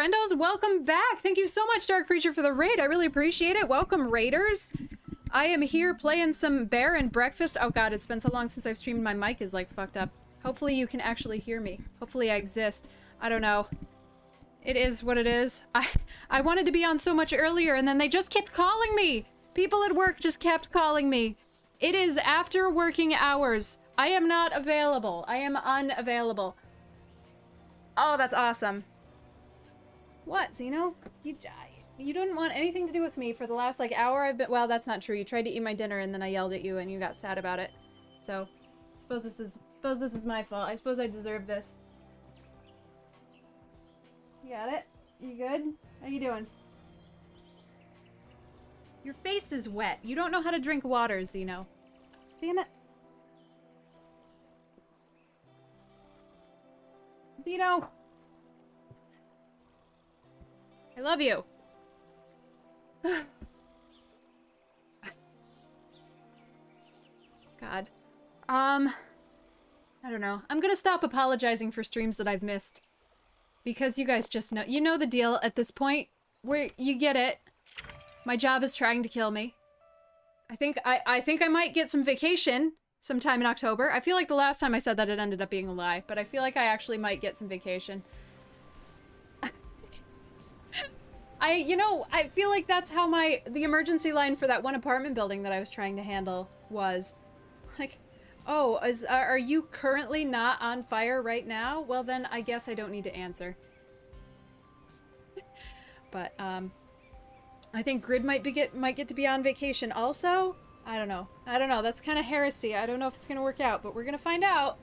friendos. Welcome back. Thank you so much, Dark Preacher, for the raid. I really appreciate it. Welcome, raiders. I am here playing some Bear and Breakfast. Oh god, it's been so long since I've streamed. My mic is like fucked up. Hopefully you can actually hear me. Hopefully I exist. I don't know. It is what it is. I wanted to be on so much earlier and then they just kept calling me. People at work just kept calling me. It is after working hours. I am not available. I am unavailable. Oh, that's awesome. What, Zeno? You didn't want anything to do with me for the last, like, hour I've been- Well, that's not true. You tried to eat my dinner and then I yelled at you and you got sad about it. So, suppose this is my fault. I suppose I deserve this. You got it? You good? How you doing? Your face is wet. You don't know how to drink water, Zeno. Damn it. Zeno! I love you. God. I don't know. I'm gonna stop apologizing for streams that I've missed. Because you guys just know- you know the deal at this point. Where you get it. My job is trying to kill me. I think I might get some vacation sometime in October. I feel like the last time I said that it ended up being a lie, but I feel like I actually might get some vacation. I feel like that's how the emergency line for that one apartment building that I was trying to handle was. Like, oh, are you currently not on fire right now? Well then, I guess I don't need to answer. But, I think Grid might get to be on vacation also? I don't know. I don't know. That's kind of heresy. I don't know if it's gonna work out, but we're gonna find out.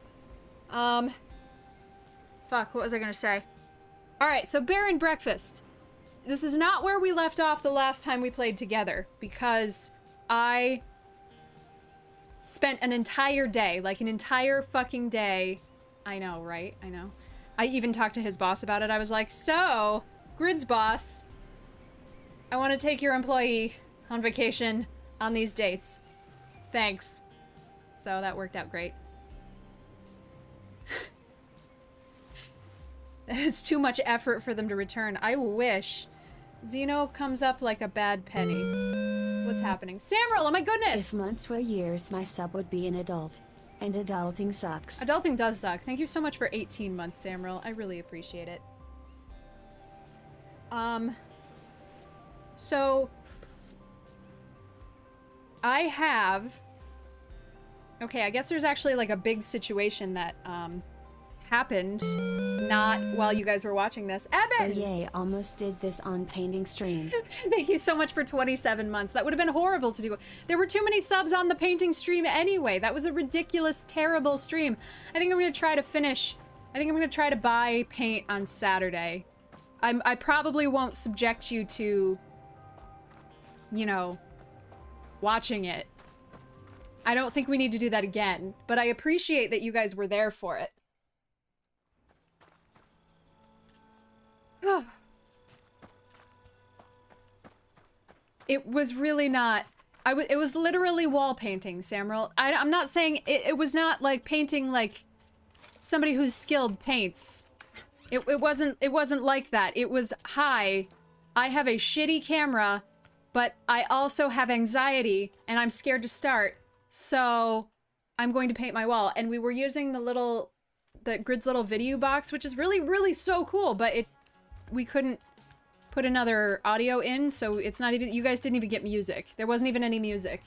Fuck, what was I gonna say? Alright, so Bear and Breakfast. This is not where we left off the last time we played together, because I spent an entire day, like an entire fucking day. I know, right? I know. I even talked to his boss about it. I was like, so, Grid's boss, I want to take your employee on vacation on these dates. Thanks. So that worked out great. It's too much effort for them to return. I wish. Zeno comes up like a bad penny. What's happening? Samuel, oh my goodness! If months were years, my sub would be an adult. And adulting sucks. Adulting does suck. Thank you so much for 18 months, Samuel. I really appreciate it. So... I have... Okay, I guess there's actually like a big situation that, happened not while you guys were watching this. Evan! Oh yay, almost did this on painting stream. Thank you so much for 27 months. That would have been horrible to do. There were too many subs on the painting stream anyway. That was a ridiculous, terrible stream. I think I'm gonna try to finish. I think I'm gonna try to buy paint on Saturday. I probably won't subject you to, you know, watching it. I don't think we need to do that again, but I appreciate that you guys were there for it. It was really not... it was literally wall painting, Samuel. I'm not saying... It was not like painting like somebody who's skilled paints. It wasn't like that. It was, hi, I have a shitty camera, but I also have anxiety, and I'm scared to start, so I'm going to paint my wall. And we were using the Grid's little video box, which is really, really so cool, but we couldn't put another audio in, so it's not even- you guys didn't even get music. There wasn't even any music.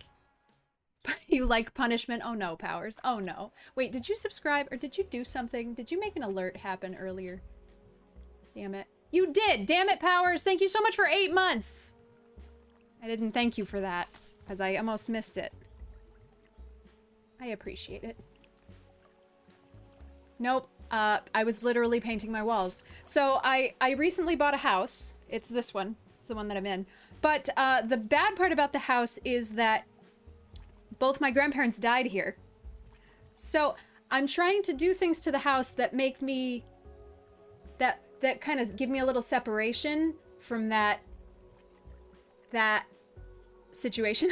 You like punishment? Oh no, Powers. Oh no. Wait, did you subscribe, or did you do something? Did you make an alert happen earlier? Damn it. You did! Damn it, Powers! Thank you so much for 8 months! I didn't thank you for that, because I almost missed it. I appreciate it. Nope. I was literally painting my walls. So I recently bought a house. It's this one. It's the one that I'm in. But the bad part about the house is that both my grandparents died here. So I'm trying to do things to the house that make me... that kind of give me a little separation from that situation.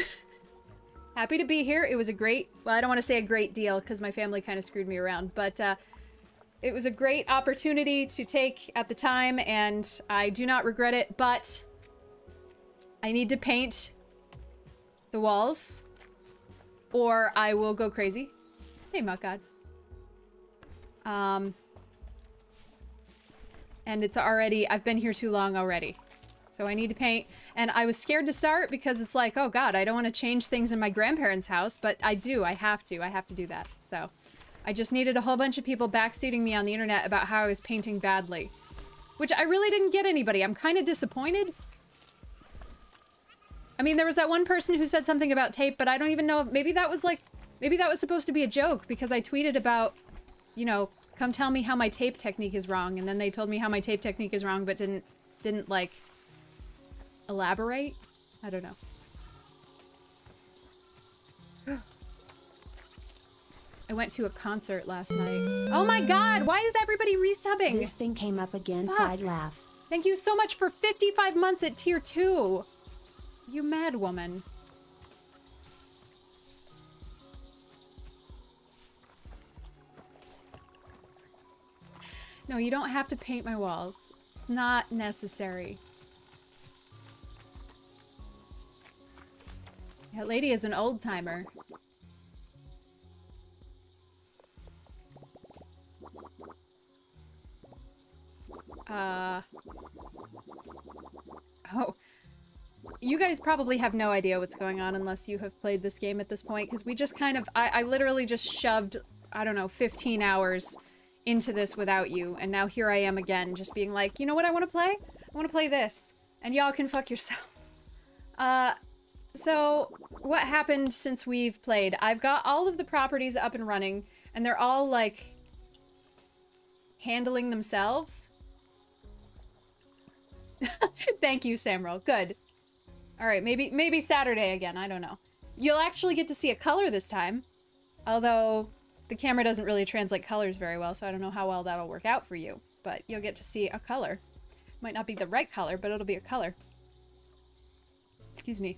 Happy to be here. It was a great... well, I don't want to say a great deal because my family kind of screwed me around. But It was a great opportunity to take at the time, and I do not regret it, but I need to paint the walls, or I will go crazy. Hey, Muck God. And it's already, I've been here too long already. So I need to paint, and I was scared to start because it's like, oh God, I don't want to change things in my grandparents' house, but I do, I have to do that, so. I just needed a whole bunch of people backseating me on the internet about how I was painting badly. Which I really didn't get anybody. I'm kind of disappointed. I mean, there was that one person who said something about tape, but I don't even know if, maybe that was supposed to be a joke because I tweeted about, you know, come tell me how my tape technique is wrong, and then they told me how my tape technique is wrong, but didn't like, elaborate? I don't know. I went to a concert last night. Oh my God, why is everybody resubbing? This thing came up again, Fuck. Pride laugh. Thank you so much for 55 months at tier 2. You mad woman. No, you don't have to paint my walls. Not necessary. That lady is an old timer. Oh. You guys probably have no idea what's going on unless you have played this game at this point, because we just kind of, I literally just shoved, I don't know, 15 hours into this without you, and now here I am again, just being like, you know what I want to play? I want to play this, and y'all can fuck yourself. So, what happened since we've played? I've got all of the properties up and running, and they're all, like, handling themselves. Thank you, Samro. Good. Alright, maybe Saturday again, I don't know. You'll actually get to see a color this time. Although, the camera doesn't really translate colors very well, so I don't know how well that'll work out for you. But you'll get to see a color. Might not be the right color, but it'll be a color. Excuse me.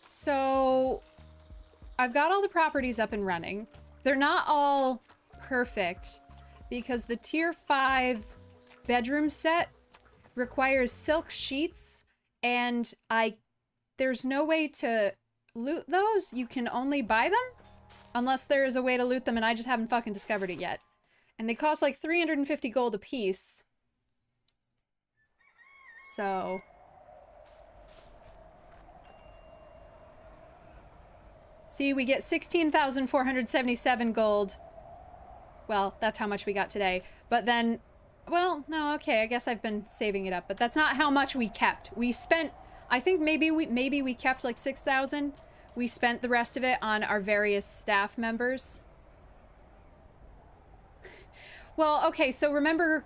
So, I've got all the properties up and running. They're not all perfect because the tier 5 bedroom set requires silk sheets, and there's no way to loot those. You can only buy them unless there is a way to loot them, and I just haven't fucking discovered it yet. And they cost like 350 gold a piece. So... See, we get 16,477 gold. Well, that's how much we got today. But then, well, no, okay, I guess I've been saving it up. But that's not how much we kept. We spent, I think maybe we kept like 6,000. We spent the rest of it on our various staff members. Well, okay, so remember,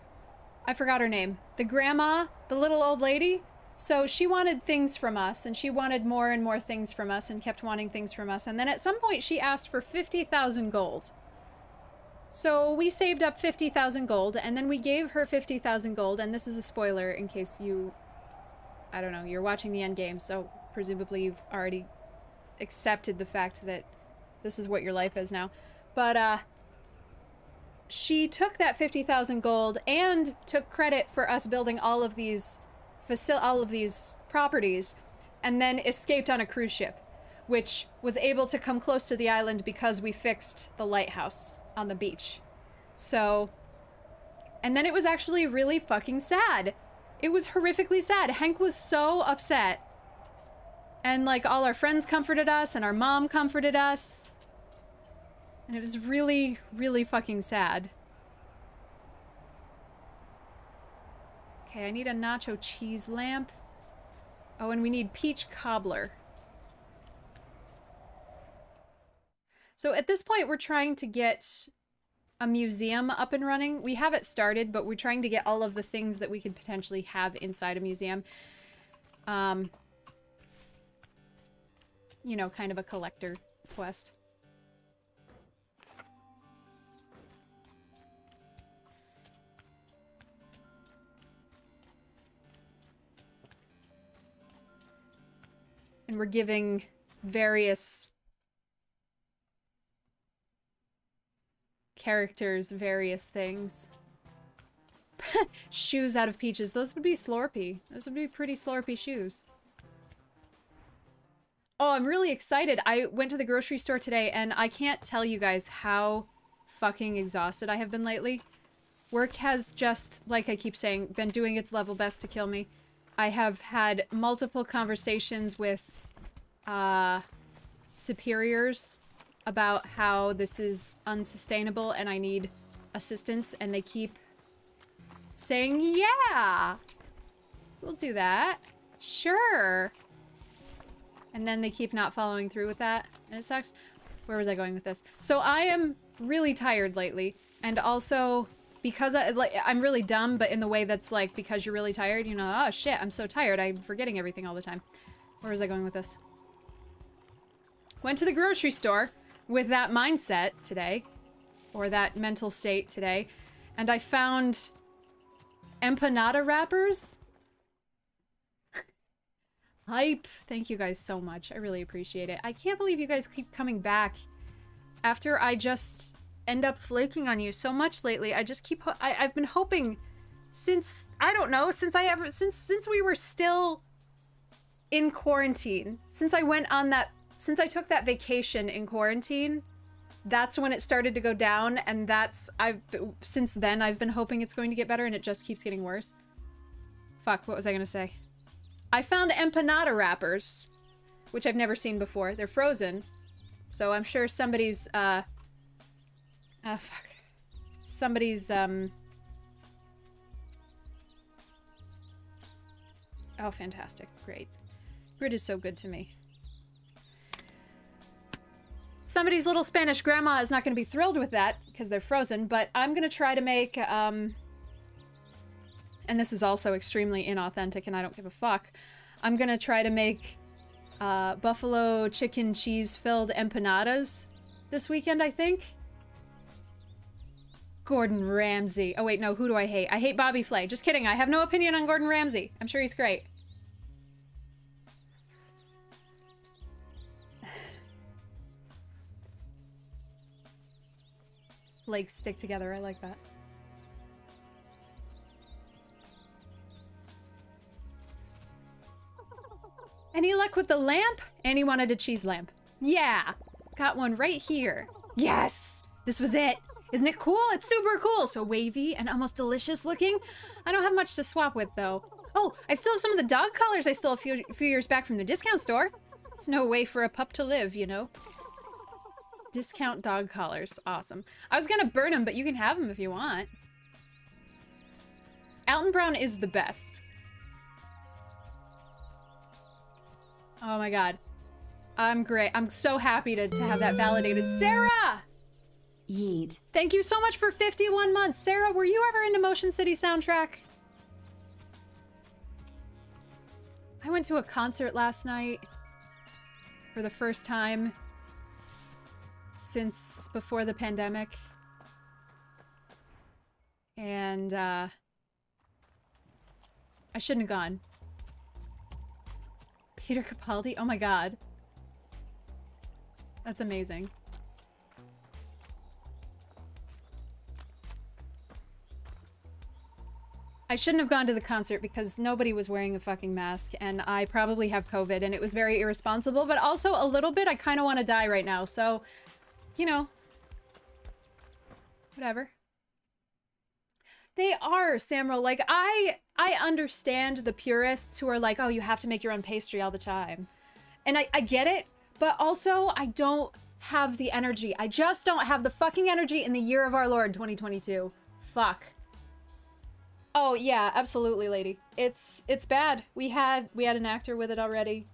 I forgot her name. The grandma, the little old lady? So she wanted things from us, and she wanted more and more things from us, and kept wanting things from us. And then at some point she asked for 50,000 gold. So we saved up 50,000 gold, and then we gave her 50,000 gold, and this is a spoiler in case you, I don't know, you're watching the end game, so presumably you've already accepted the fact that this is what your life is now. But, she took that 50,000 gold and took credit for us building all of these properties, and then escaped on a cruise ship, which was able to come close to the island because we fixed the lighthouse on the beach. So, and then it was actually really fucking sad. It was horrifically sad. Hank was so upset. And like all our friends comforted us, and our mom comforted us. And it was really, really fucking sad. Okay, I need a nacho cheese lamp. Oh, and we need peach cobbler. So at this point, we're trying to get a museum up and running. We have it started, but we're trying to get all of the things that we could potentially have inside a museum. You know, kind of a collector quest. And we're giving various characters various things. Shoes out of peaches. Those would be Slurpee. Those would be pretty Slurpee shoes. Oh, I'm really excited. I went to the grocery store today and I can't tell you guys how fucking exhausted I have been lately. Work has just, like I keep saying, been doing its level best to kill me. I have had multiple conversations with superiors about how this is unsustainable and I need assistance, and they keep saying, yeah, we'll do that. Sure. And then they keep not following through with that, and it sucks. Where was I going with this? So I am really tired lately, and also because I'm really dumb, but in the way that's like, because you're really tired, you know, oh shit, I'm so tired, I'm forgetting everything all the time. Where was I going with this? Went to the grocery store with that mindset today, or that mental state today, and I found empanada wrappers. Hype. Thank you guys so much. I really appreciate it. I can't believe you guys keep coming back after I just end up flaking on you so much lately. I just keep, I've been hoping since, I don't know, since we were still in quarantine, since I took that vacation in quarantine, that's when it started to go down, and since then I've been hoping it's going to get better, and it just keeps getting worse. Fuck, what was I gonna say? I found empanada wrappers, which I've never seen before. They're frozen, so I'm sure somebody's, somebody's, oh, fantastic. Great. Grid is so good to me. Somebody's little Spanish grandma is not going to be thrilled with that because they're frozen, but I'm going to try to make, and this is also extremely inauthentic and I don't give a fuck, I'm going to try to make buffalo chicken cheese filled empanadas this weekend, I think. Gordon Ramsay. Oh wait, no, who do I hate? I hate Bobby Flay. Just kidding, I have no opinion on Gordon Ramsay. I'm sure he's great. Legs stick together, I like that. Any luck with the lamp? Annie wanted a cheese lamp. Yeah, got one right here. Yes, this was it. Isn't it cool? It's super cool. So wavy and almost delicious looking. I don't have much to swap with though. Oh, I still have some of the dog collars I stole a few years back from the discount store. It's no way for a pup to live, you know. Discount dog collars. Awesome. I was gonna burn them, but you can have them if you want. Alton Brown is the best. Oh my god. I'm great. I'm so happy to have that validated. Sarah! Yeet. Thank you so much for 51 months. Sarah, were you ever into Motion City soundtrack? I went to a concert last night for the first time since before the pandemic. And, I shouldn't have gone. Peter Capaldi? Oh my god. That's amazing. I shouldn't have gone to the concert because nobody was wearing a fucking mask, and I probably have COVID, and it was very irresponsible, but also a little bit, I kind of want to die right now, so, you know, whatever. They are, Samuel. Like, I understand the purists who are like, oh, you have to make your own pastry all the time. And I get it, but also I don't have the energy. I just don't have the fucking energy in the year of our Lord, 2022. Fuck. Oh, yeah, absolutely, lady. It's bad. We had an actor with it already.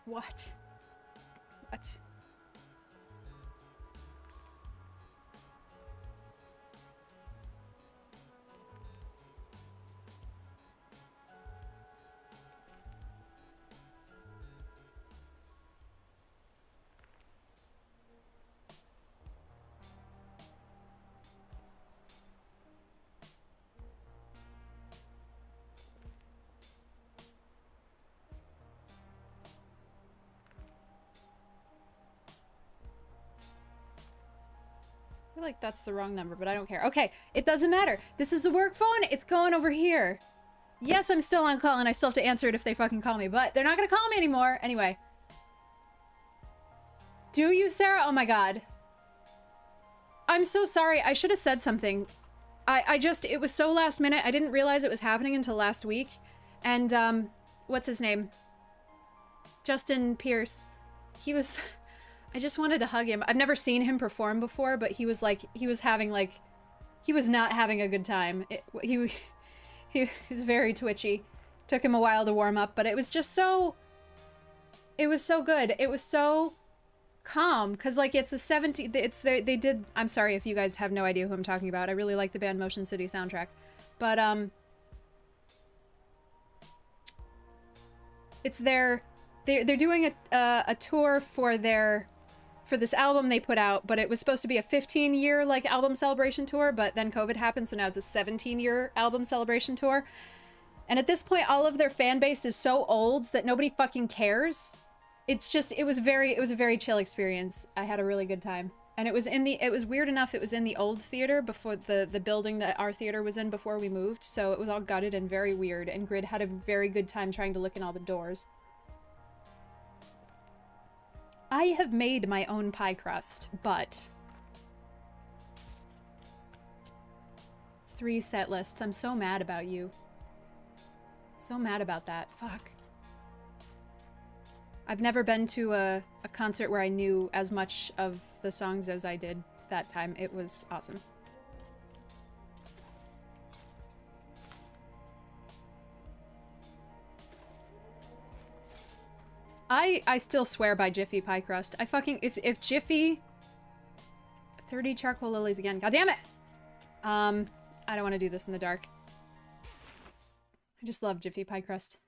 What? What? feel like that's the wrong number, but I don't care. Okay, it doesn't matter. This is the work phone. It's going over here. Yes, I'm still on call and I still have to answer it if they fucking call me, but they're not gonna call me anymore. Anyway. Do you, Sarah? Oh my god. I'm so sorry. I should have said something. It was so last minute. I didn't realize it was happening until last week. And, what's his name? Justin Pierce. He was... I just wanted to hug him. I've never seen him perform before, but he was like, he was not having a good time. He was very twitchy. Took him a while to warm up, but it was just so... It was so good. It was so calm, because, like, it's a 70... They did... I'm sorry if you guys have no idea who I'm talking about. I really like the band Motion City soundtrack. But, it's their... They're doing a tour for this album they put out, but it was supposed to be a 15-year, like, album celebration tour, but then COVID happened, so now it's a 17-year album celebration tour. And at this point, all of their fan base is so old that nobody fucking cares. It's just, it was a very chill experience. I had a really good time. And it was weird enough, it was in the old theater before the building that our theater was in before we moved, so it was all gutted and very weird, and Grid had a very good time trying to look in all the doors. I have made my own pie crust, but 3 set lists. I'm so mad about you. So mad about that. Fuck. I've never been to a concert where I knew as much of the songs as I did that time. It was awesome. I still swear by Jiffy pie crust. I fucking... If Jiffy... 30 charcoal lilies again. God damn it! I don't want to do this in the dark. I just love Jiffy pie crust.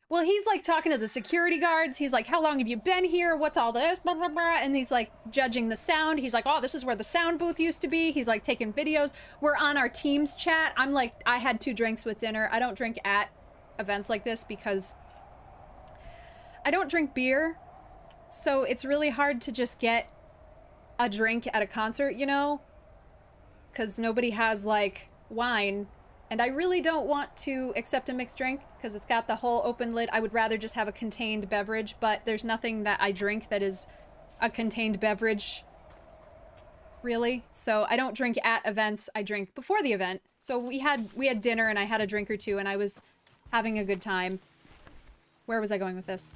Well, he's like talking to the security guards. He's like, how long have you been here? What's all this? Blah, blah, blah. And he's like judging the sound. He's like, oh, this is where the sound booth used to be. He's like taking videos. We're on our Teams chat. I'm like, I had 2 drinks with dinner. I don't drink at events like this because I don't drink beer. So it's really hard to just get a drink at a concert, you know? Because nobody has like wine. And I really don't want to accept a mixed drink because it's got the whole open lid. I would rather just have a contained beverage, but there's nothing that I drink that is a contained beverage, really. So I don't drink at events, I drink before the event. So we had dinner and I had a drink or 2 and I was having a good time. Where was I going with this?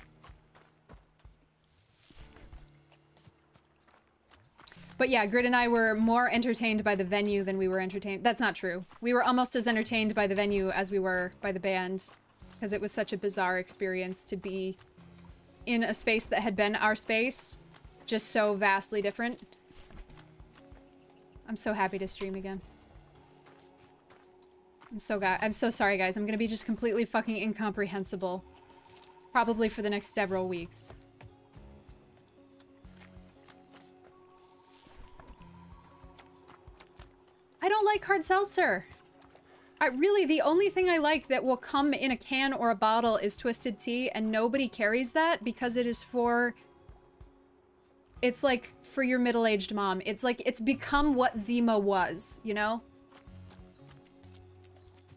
But yeah, Grid and I were more entertained by the venue than we were entertained. That's not true. We were almost as entertained by the venue as we were by the band, because it was such a bizarre experience to be in a space that had been our space, just so vastly different. I'm so happy to stream again. I'm so sorry, guys. I'm gonna be just completely fucking incomprehensible, probably for the next several weeks. I don't like hard seltzer. Really, the only thing I like that will come in a can or a bottle is Twisted Tea, and nobody carries that because it is for... It's like for your middle-aged mom. It's like, it's become what Zima was, you know?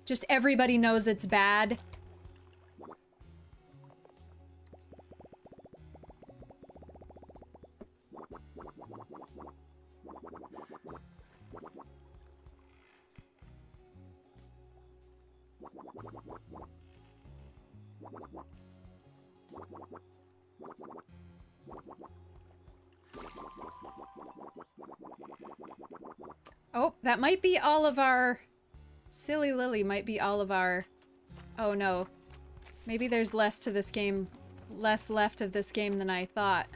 Just everybody knows it's bad. Oh, that might be all of our... Silly Lily might be all of our... Oh no. Maybe there's less to this game... Less left of this game than I thought.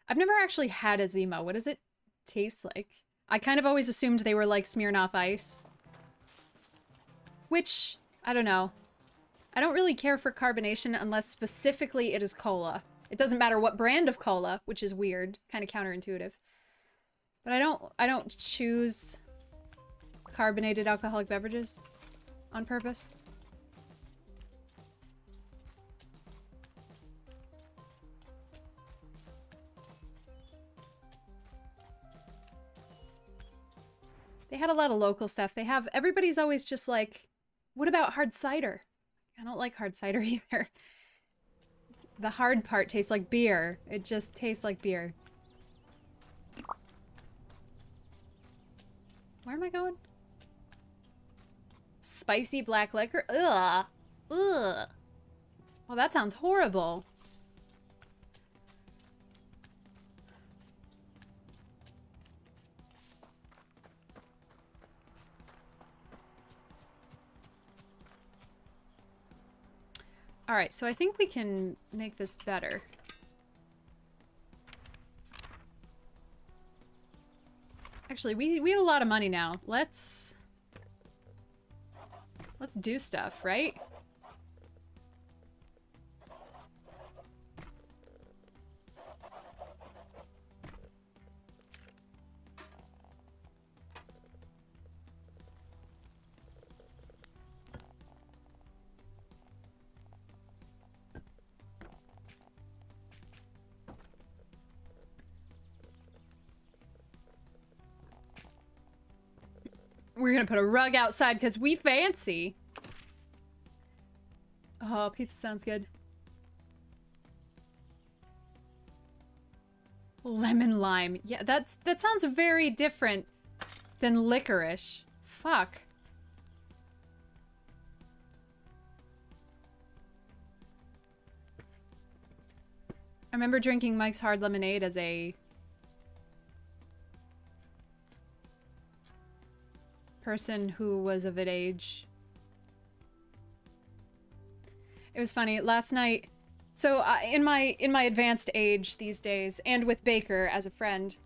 I've never actually had a Zima. What does it taste like? I kind of always assumed they were like Smirnoff Ice. Which, I don't know. I don't really care for carbonation unless specifically it is cola. It doesn't matter what brand of cola, which is weird, kind of counterintuitive. But I don't choose – carbonated alcoholic beverages on purpose. had a lot of local stuff. They have, everybody's always just like, what about hard cider? I don't like hard cider either. The hard part tastes like beer. It just tastes like beer. Where am I going? Spicy black liquor? Ugh. Ugh. Well, that sounds horrible. Alright, so I think we can make this better. Actually, we have a lot of money now. Let's do stuff, right? We're gonna put a rug outside because we fancy. Oh, pizza sounds good. Lemon lime. Yeah, that sounds very different than licorice. Fuck. I remember drinking Mike's Hard Lemonade as a person who was of an age. It was funny last night. So in my advanced age these days, and with Baker as a friend,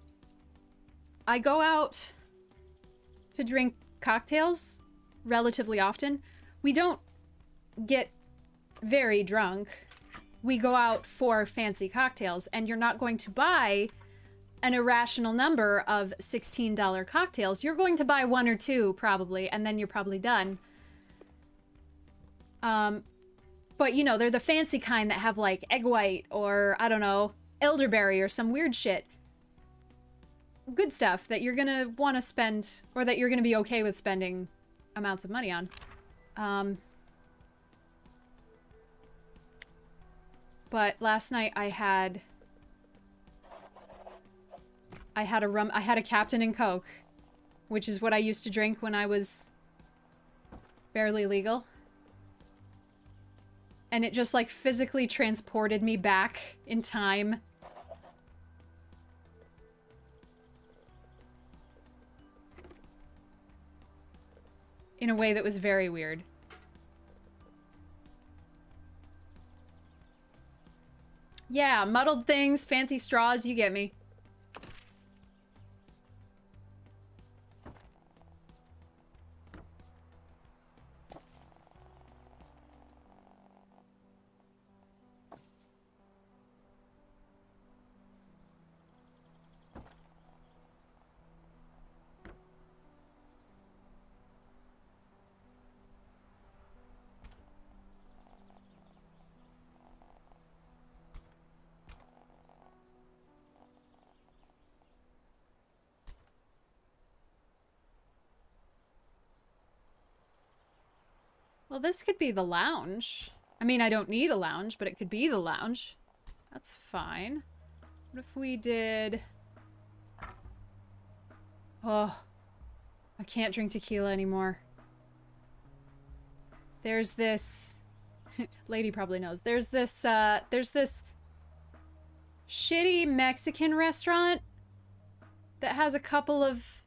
I go out to drink cocktails relatively often. We don't get very drunk. We go out for fancy cocktails, and you're not going to buy an irrational number of $16 cocktails. You're going to buy one or two, probably, and then you're probably done. But, you know, they're the fancy kind that have, like, egg white or, I don't know, elderberry or some weird shit. Good stuff that you're gonna want to spend, or that you're gonna be okay with spending amounts of money on. But last night I had a Captain and Coke, which is what I used to drink when I was barely legal. And it just like physically transported me back in time. In a way that was very weird. Yeah, muddled things, fancy straws, you get me. Well, this could be the lounge. I mean, I don't need a lounge, but it could be the lounge. That's fine. What if we did... Oh, I can't drink tequila anymore. There's this... Lady probably knows. There's this shitty Mexican restaurant that has a couple of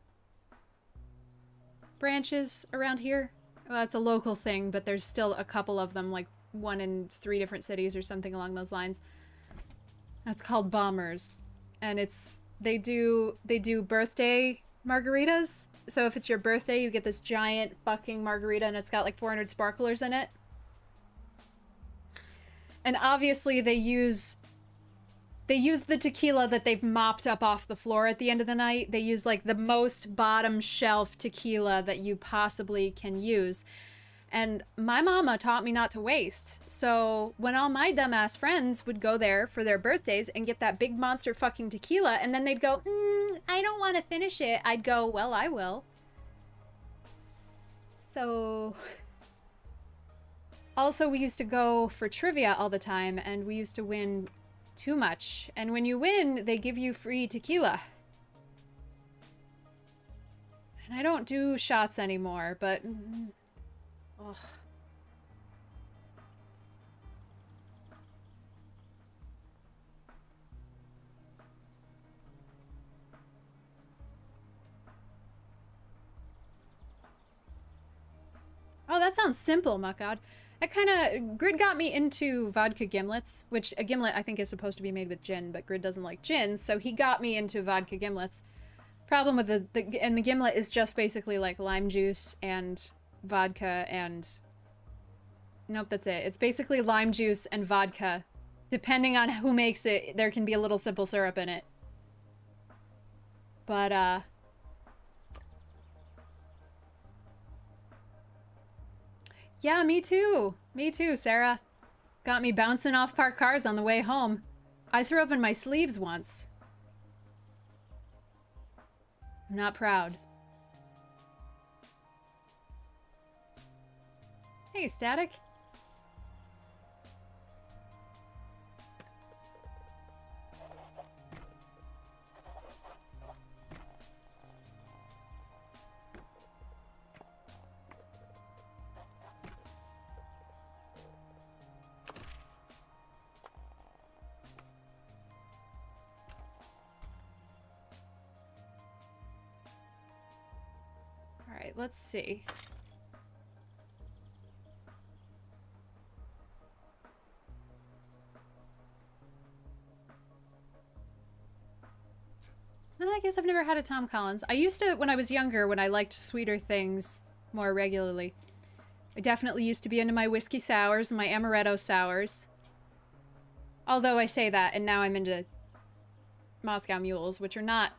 branches around here. Well, it's a local thing, but there's still a couple of them, like one in 3 different cities or something along those lines. That's called Bombers. And they do birthday margaritas. So if it's your birthday, you get this giant fucking margarita and it's got like 400 sparklers in it. And obviously they use the tequila that they've mopped up off the floor at the end of the night. They use like the most bottom shelf tequila that you possibly can use. And my mama taught me not to waste. So when all my dumbass friends would go there for their birthdays and get that big monster fucking tequila, and then they'd go, I don't want to finish it. I'd go, well, I will. So... Also, we used to go for trivia all the time, and we used to win too much. And when you win, they give you free tequila. And I don't do shots anymore, but... Ugh. Oh, that sounds simple, Muckod. That kind of... Grid got me into vodka gimlets, which a gimlet I think is supposed to be made with gin, but Grid doesn't like gin, so he got me into vodka gimlets. Problem with the gimlet is just basically like lime juice and vodka and... Nope, that's it. It's basically lime juice and vodka. Depending on who makes it, there can be a little simple syrup in it. But, yeah, me too. Me too, Sarah. Got me bouncing off parked cars on the way home. I threw up in my sleeves once. I'm not proud. Hey, Static. Alright, let's see. No, I guess I've never had a Tom Collins. I used to, when I was younger, when I liked sweeter things more regularly. I definitely used to be into my whiskey sours and my amaretto sours. Although I say that, and now I'm into Moscow Mules, which are not...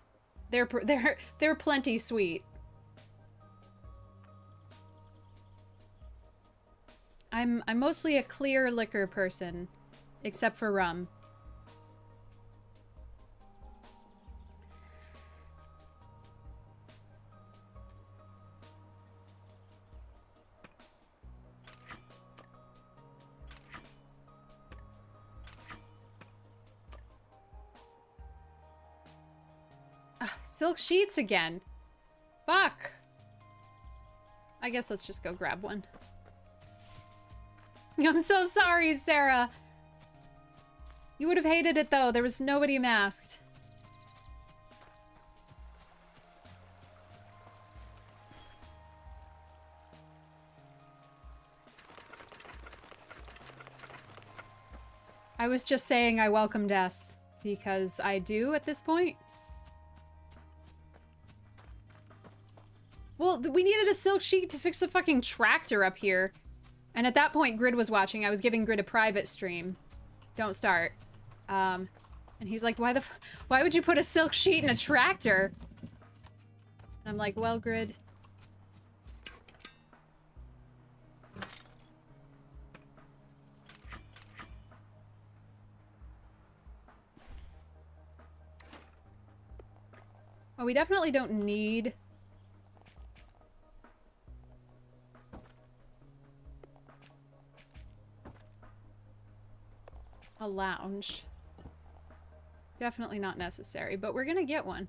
They're plenty sweet. I'm mostly a clear liquor person, except for rum. Silk sheets again. Fuck. I guess let's just go grab one. I'm so sorry, Sarah. You would have hated it, though. There was nobody masked. I was just saying I welcome death, because I do at this point. Well, we needed a silk sheet to fix the fucking tractor up here. And at that point, Grid was watching. I was giving Grid a private stream. Don't start. And he's like, why would you put a silk sheet in a tractor? And I'm like, well, Grid. Well, we definitely don't need... a lounge. Definitely not necessary, but we're gonna get one.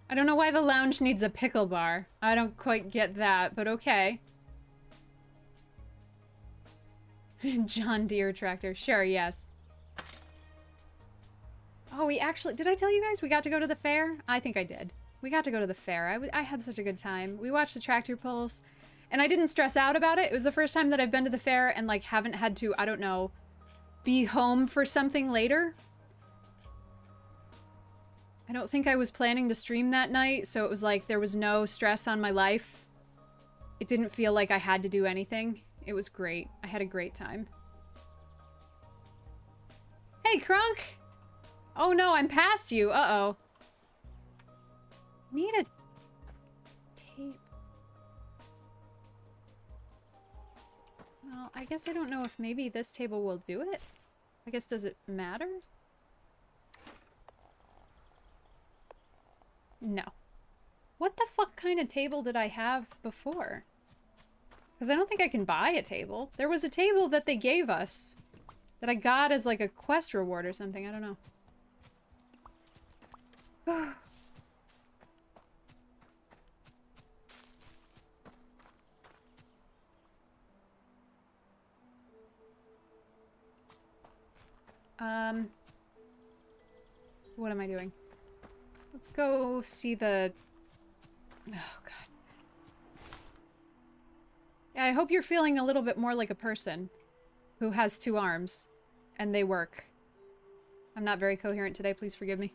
I don't know why the lounge needs a pickle bar. I don't quite get that, but okay. John Deere tractor. Sure, yes. Oh, we actually... Did I tell you guys we got to go to the fair? I think I did. We got to go to the fair. I had such a good time. We watched the tractor pulls, and I didn't stress out about it. It was the first time that I've been to the fair and, like, haven't had to, I don't know, be home for something later. I don't think I was planning to stream that night, so it was like there was no stress on my life. It didn't feel like I had to do anything. It was great. I had a great time. Hey, Crunk! Oh no, I'm past you. Uh-oh. Need a tape. Well, I guess I don't know if maybe this table will do it. I guess, does it matter? No. What the fuck kind of table did I have before? Because I don't think I can buy a table. There was a table that they gave us that I got as like a quest reward or something. I don't know. What am I doing? Let's go see the... Oh, God. Yeah, I hope you're feeling a little bit more like a person who has 2 arms and they work. I'm not very coherent today, please forgive me.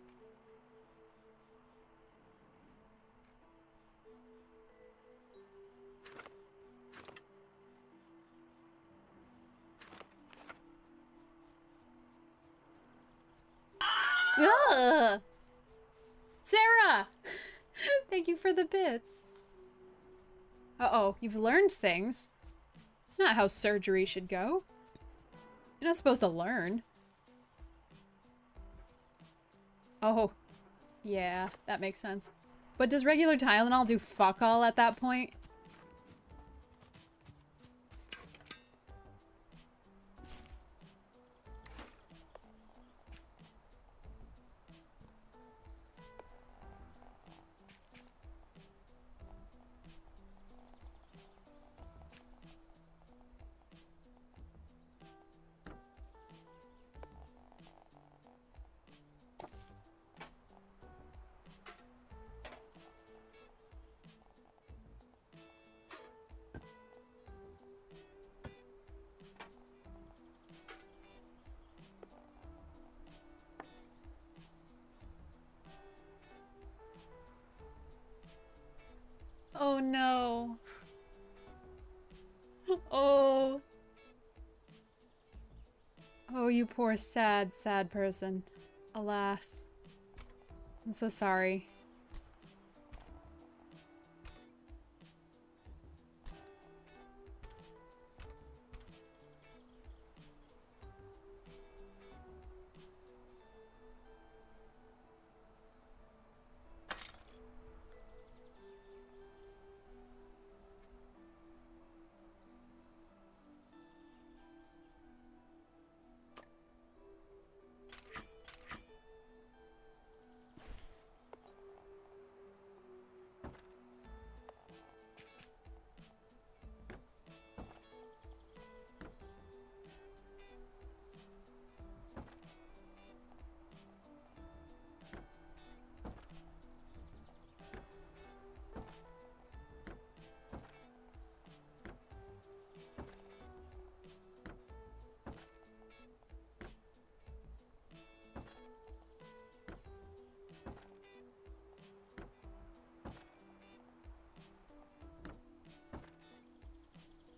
Ugh! Sarah! Thank you for the bits. Uh-oh, you've learned things. It's not how surgery should go. You're not supposed to learn. Oh. Yeah, that makes sense. But does regular Tylenol do fuck all at that point? Oh no. Oh. Oh, you poor sad, sad person. Alas. I'm so sorry.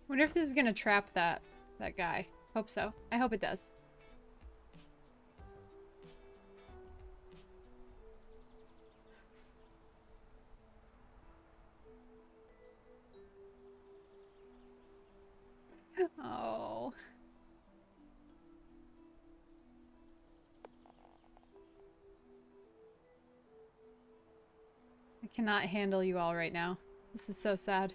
Wonder if this is gonna trap that guy. Hope so. I hope it does. Oh. I cannot handle you all right now. This is so sad.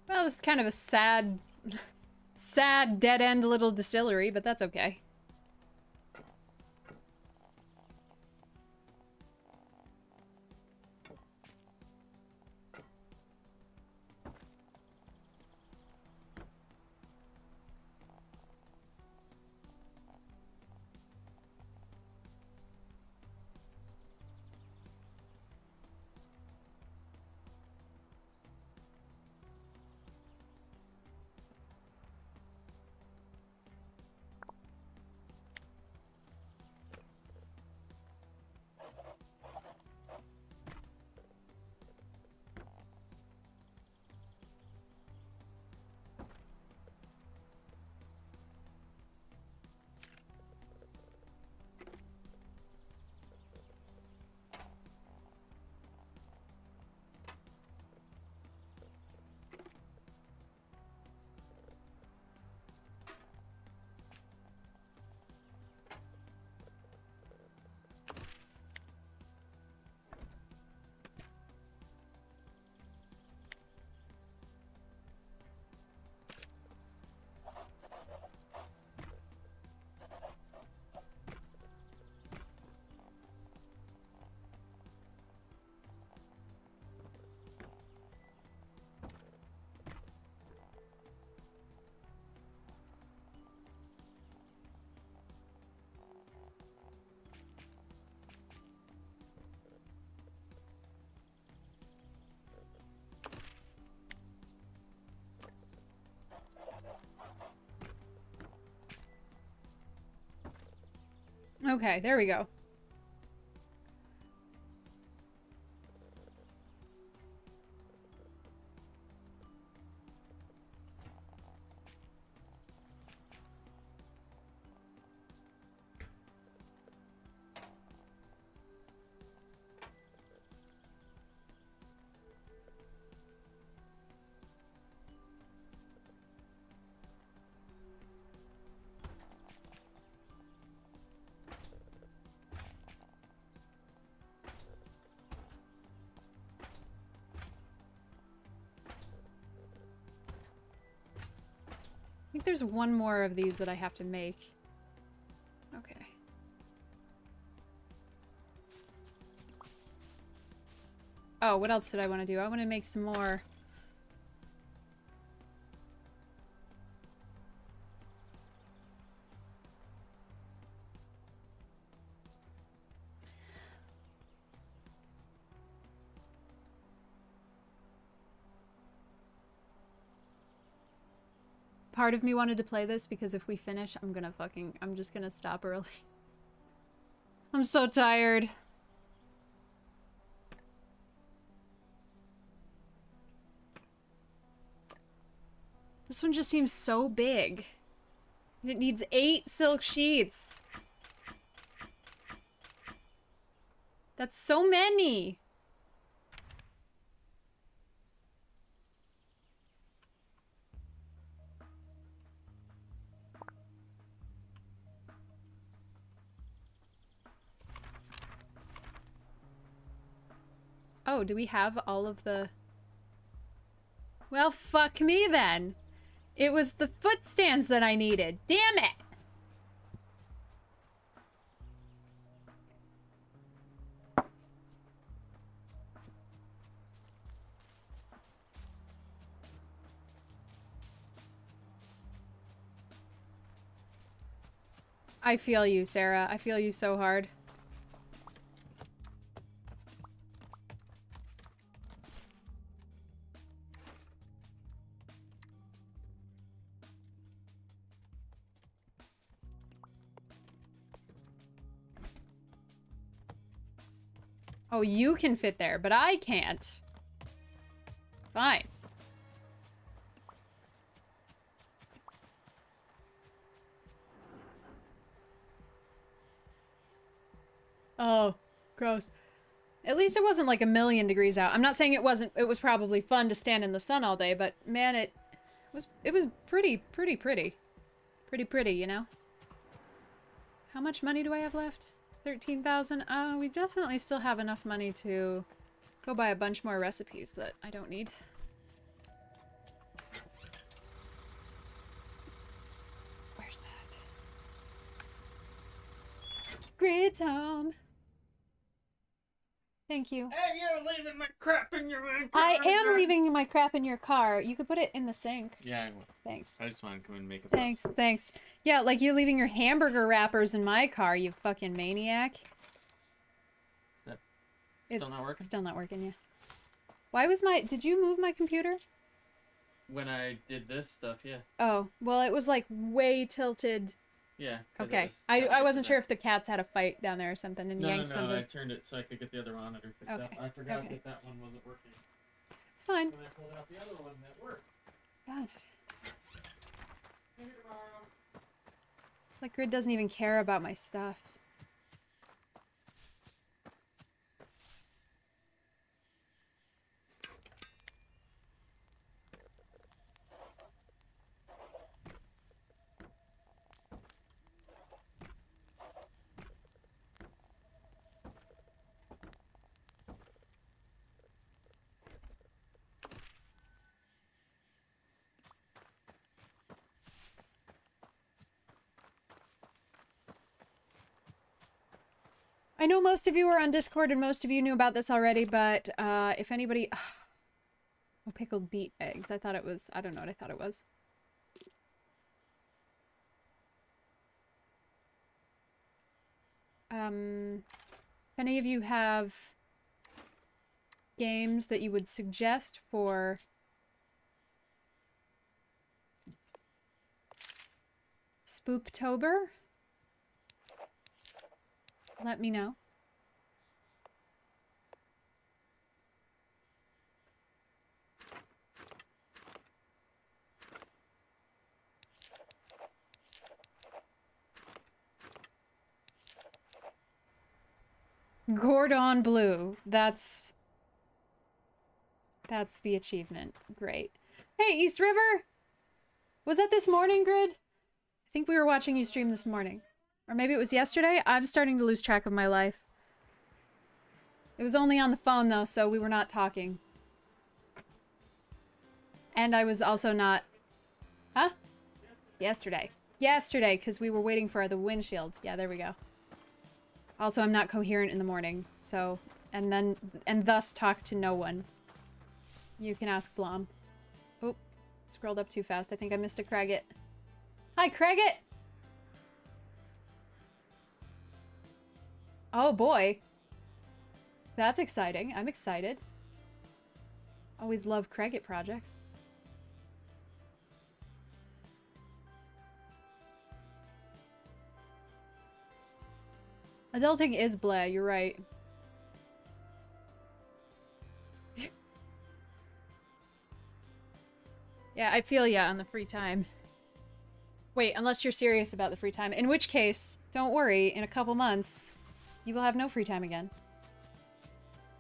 Well, this is kind of a sad, sad dead-end little distillery, but that's okay. Okay, there we go. I think there's one more of these that I have to make. Okay. Oh, what else did I want to do? I want to make some more. Part of me wanted to play this because if we finish, I'm just gonna stop early. I'm so tired. This one just seems so big. And it needs 8 silk sheets. That's so many. Oh, do we have all of the... Well, fuck me then. It was the foot stands that I needed. Damn it! I feel you, Sarah. I feel you so hard. Oh, you can fit there, but I can't. Fine. Oh, gross. At least it wasn't like a million degrees out. I'm not saying it wasn't. It was probably fun to stand in the sun all day, but man, it was pretty, you know? How much money do I have left? 13,000. Oh, we definitely still have enough money to go buy a bunch more recipes that I don't need. Where's that? Grid's home. Thank you. Hey, you're leaving my crap in your car. I am leaving my crap in your car. You could put it in the sink. Yeah, I will. Thanks. I just want to come and make a Thanks, fuss. thanks. Yeah, like you leaving your hamburger wrappers in my car, you fucking maniac. Still not working? Still not working, yeah. Why was my... Did you move my computer? When I did this stuff, yeah. Oh, well, it was like way tilted. Yeah. 'cause it Okay. was I wasn't sure that. if the cats had a fight down there or something and yanked No, something. I turned it so I could get the other monitor picked up. Okay, I forgot okay. that one wasn't working. It's fine. When I pulled out the other one, that worked. God. See you tomorrow. Like, Grid doesn't even care about my stuff. I know most of you are on Discord and most of you knew about this already, but if anybody... Oh, pickled beet eggs. I thought it was... I don't know what I thought it was. If any of you have games that you would suggest for Spooptober? let me know. Gordon Blue. That's the achievement. Great. Hey, East River! Was that this morning, Grid? I think we were watching you stream this morning. Or maybe it was yesterday? I'm starting to lose track of my life. It was only on the phone, though, so we were not talking. And I was also not... Huh? Yesterday. Yesterday, because we were waiting for the windshield. Yeah, there we go. Also, I'm not coherent in the morning, so... And thus talk to no one. You can ask Blom. Oop. Scrolled up too fast. I think I missed a Cragget. Hi, Cragget! Oh, boy. That's exciting. I'm excited. Always love Cragget projects. Adulting is blah, you're right. Yeah, I feel ya on the free time. Wait, unless you're serious about the free time. In which case, don't worry, in a couple months, you will have no free time again.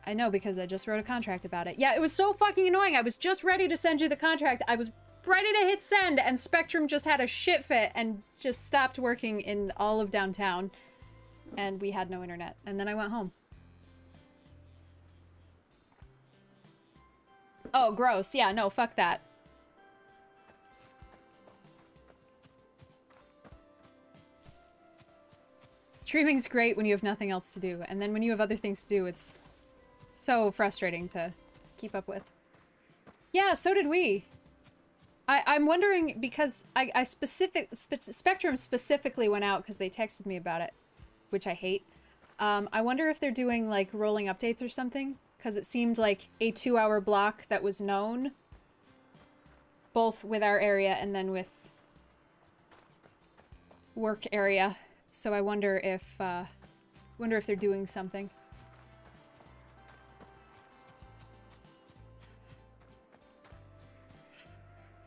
I know, because I just wrote a contract about it. Yeah, it was so fucking annoying. I was just ready to send you the contract. I was ready to hit send, and Spectrum just had a shit fit and just stopped working in all of downtown. And we had no internet. And then I went home. Oh, gross. Yeah, no, fuck that. Streaming's great when you have nothing else to do. And then when you have other things to do, it's so frustrating to keep up with. Yeah, so did we. I'm wondering, because Spectrum specifically went out because they texted me about it, which I hate. I wonder if they're doing, like, rolling updates or something, because it seemed like a 2-hour block that was known, both with our area and then with work area. So I wonder if they're doing something.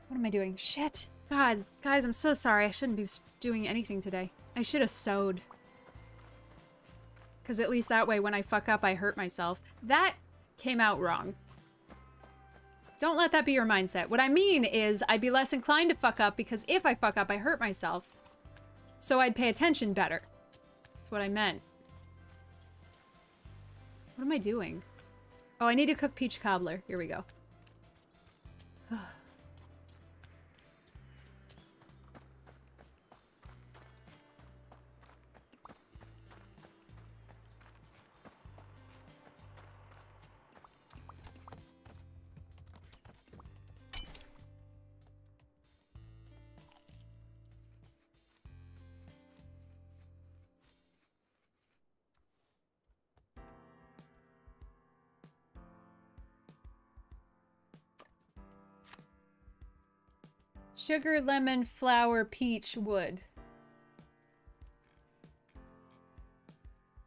What am I doing? Shit! God, guys, I'm so sorry. I shouldn't be doing anything today. I should have sewed. Because at least that way, when I fuck up, I hurt myself. That came out wrong. Don't let that be your mindset. What I mean is, I'd be less inclined to fuck up because if I fuck up, I hurt myself. So I'd pay attention better. That's what I meant. What am I doing? Oh, I need to cook peach cobbler. Here we go. Sugar, lemon, flour, peach, wood.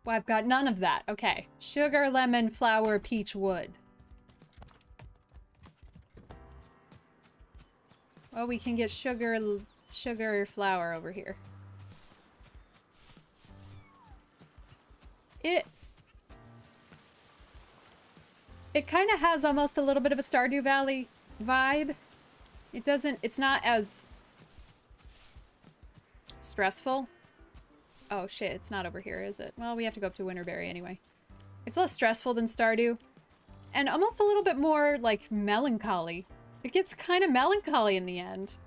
Well, I've got none of that. Okay. Sugar, lemon, flour, peach, wood. Well, we can get sugar, flour over here. It kind of has almost a little bit of a Stardew Valley vibe. It's not as stressful. Oh shit, it's not over here, is it? Well, we have to go up to Winterberry anyway. It's less stressful than Stardew. And almost a little bit more, like, melancholy. It gets kind of melancholy in the end.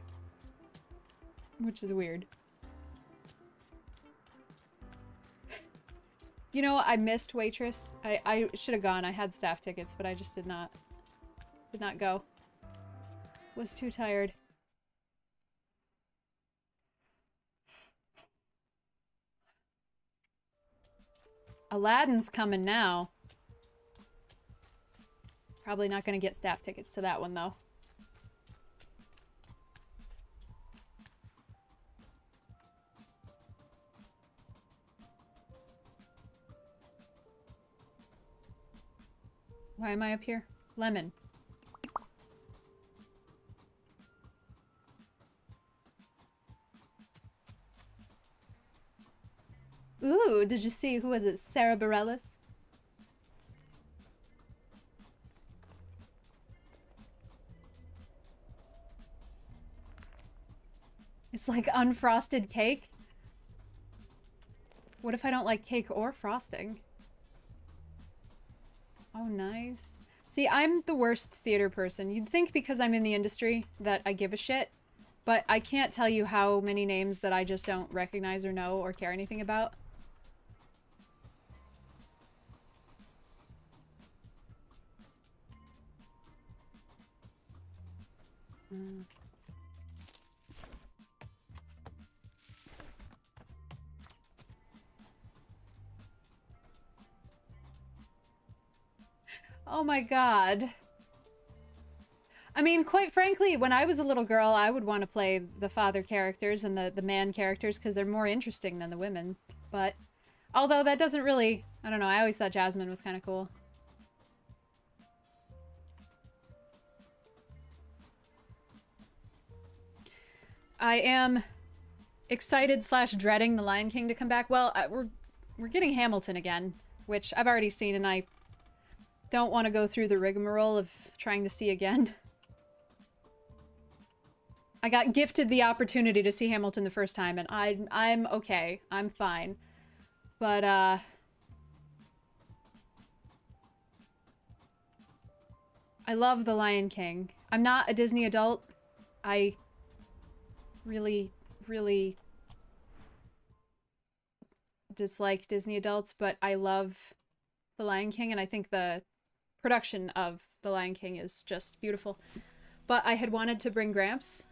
Which is weird. You know, I missed Waitress. I should have gone. I had staff tickets, but I just did not go. Was too tired. Aladdin's coming now. Probably not gonna get staff tickets to that one, though. Why am I up here? Lemon. Ooh, did you see, who was it? Sarah Bareilles? It's like unfrosted cake. What if I don't like cake or frosting? Oh, nice. See, I'm the worst theater person. You'd think because I'm in the industry that I give a shit, but I can't tell you how many names that I just don't recognize or know or care anything about. Oh my god. I mean, quite frankly, when I was a little girl, I would want to play the father characters and the man characters because they're more interesting than the women. But, although that doesn't really, I don't know, I always thought Jasmine was kind of cool. I am excited / dreading The Lion King to come back. Well, we're getting Hamilton again, which I've already seen and I don't want to go through the rigmarole of trying to see again. I got gifted the opportunity to see Hamilton the first time and I'm okay. I'm fine. But I love The Lion King. I'm not a Disney adult. I really dislike Disney adults, but I love The Lion King and I think the production of The Lion King is just beautiful. But I had wanted to bring Gramps.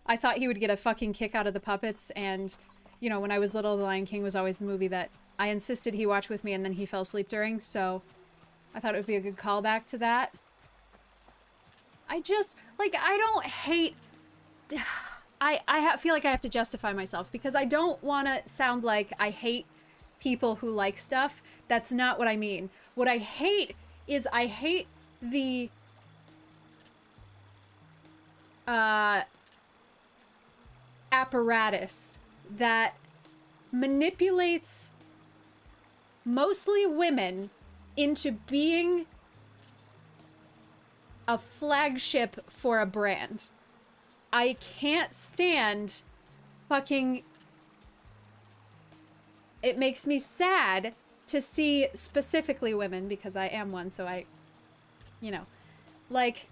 I thought he would get a fucking kick out of the puppets, and, you know, when I was little, The Lion King was always the movie that I insisted he watch with me and then he fell asleep during, so I thought it would be a good callback to that. I just, like, I don't hate... I feel like I have to justify myself because I don't want to sound like I hate people who like stuff. That's not what I mean. What I hate is I hate the apparatus that manipulates mostly women into being a flagship for a brand. I can't stand fucking... It makes me sad to see specifically women, because I am one, so I... You know. Like...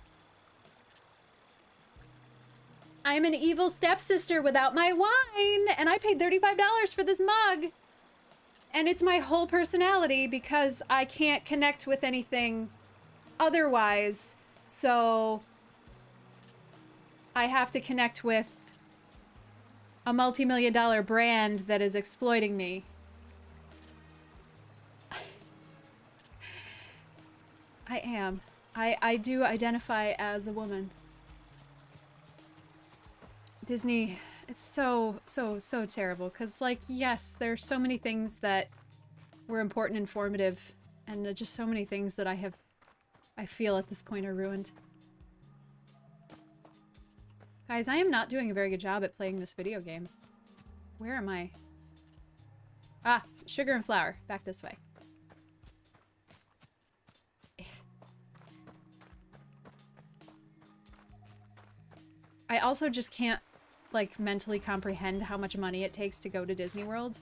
I'm an evil stepsister without my wine, and I paid $35 for this mug. And it's my whole personality because I can't connect with anything otherwise, so... I have to connect with a multi-million-dollar brand that is exploiting me. I am. I do identify as a woman. Disney, it's so terrible. Because, like, yes, there are so many things that were important and formative, and just so many things that I feel at this point are ruined. Guys, I am not doing a very good job at playing this video game. Where am I? Ah, sugar and flour. Back this way. I also just can't, like, mentally comprehend how much money it takes to go to Disney World.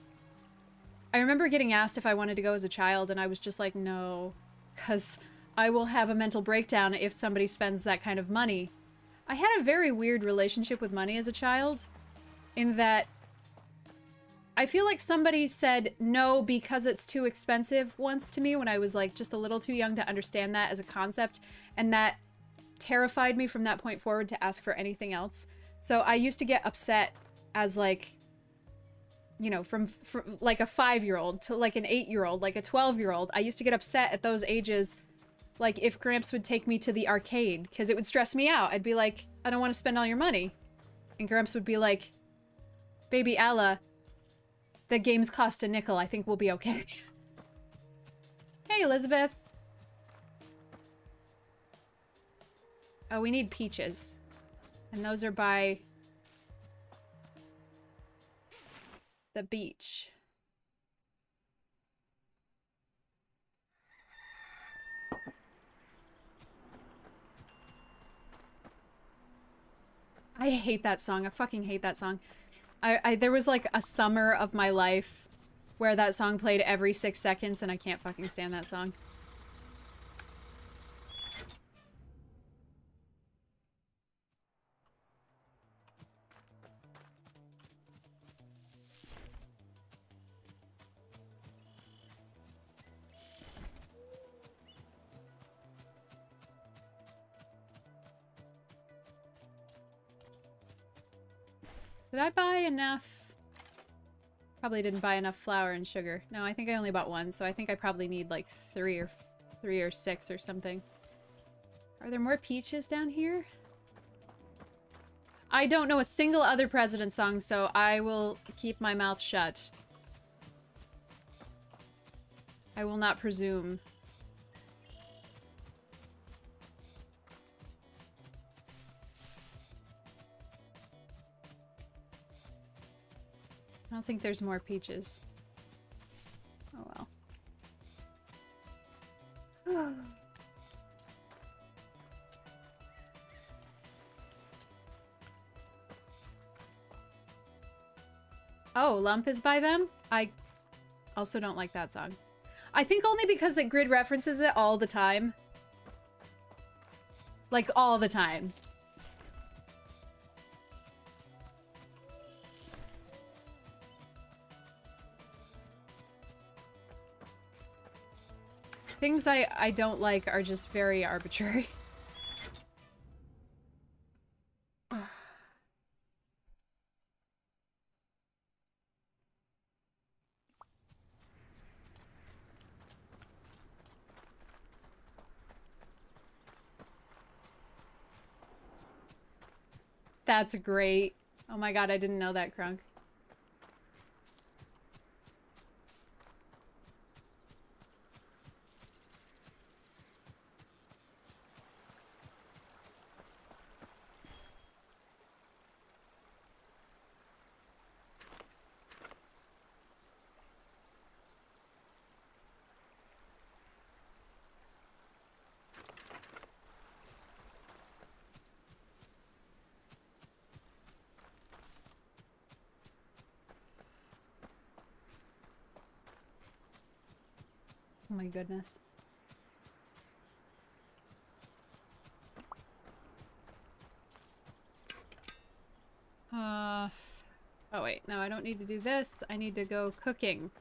I remember getting asked if I wanted to go as a child, and I was just like, no, because I will have a mental breakdown if somebody spends that kind of money. I had a very weird relationship with money as a child, in that I feel like somebody said no because it's too expensive once to me when I was like just a little too young to understand that as a concept, and that terrified me from that point forward to ask for anything else. So I used to get upset as like, you know, from like a 5-year-old to like an 8-year-old, like a 12-year-old. I used to get upset at those ages. Like, if Gramps would take me to the arcade, because it would stress me out. I'd be like, I don't want to spend all your money. And Gramps would be like, baby Alla, the games cost a nickel. I think we'll be okay. Hey, Elizabeth. Oh, we need peaches. And those are by the beach. I hate that song. I fucking hate that song. There was like a summer of my life where that song played every 6 seconds and I can't fucking stand that song. Did I buy enough? Probably didn't buy enough flour and sugar. No, I think I only bought one, so I think I probably need like three or six or something. Are there more peaches down here? I don't know a single other President song, so I will keep my mouth shut. I will not presume. I don't think there's more peaches. Oh well. Oh, Lump is by them? I also don't like that song. I think only because that Grid references it all the time. Like, all the time. Things I don't like are just very arbitrary. That's great. Oh my god, I didn't know that, Crunk. Oh my goodness. Oh wait, no, I don't need to do this. I need to go cooking.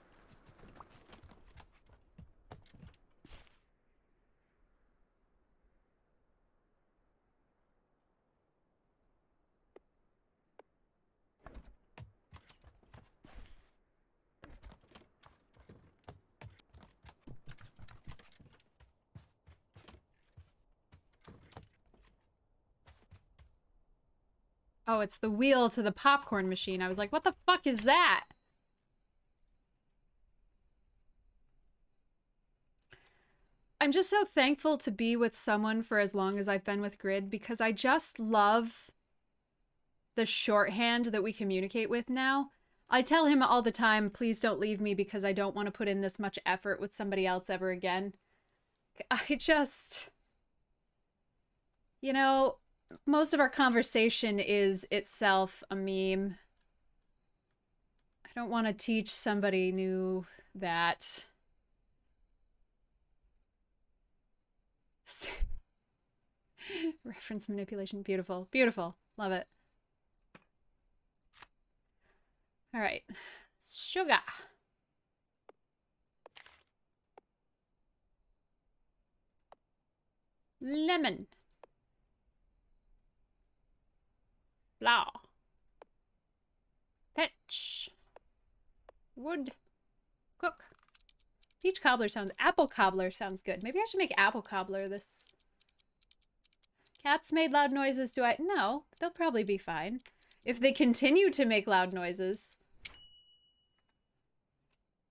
Oh, it's the wheel to the popcorn machine. I was like, what the fuck is that? I'm just so thankful to be with someone for as long as I've been with Grid because I just love the shorthand that we communicate with now. I tell him all the time, please don't leave me because I don't want to put in this much effort with somebody else ever again. I just... You know... Most of our conversation is itself a meme. I don't want to teach somebody new that. Reference manipulation. Beautiful. Beautiful. Love it. All right. Sugar. Lemon. Flour. Fetch. Wood. Cook. Peach cobbler sounds... Apple cobbler sounds good. Maybe I should make apple cobbler this... Cats made loud noises. Do I... No. They'll probably be fine. If they continue to make loud noises...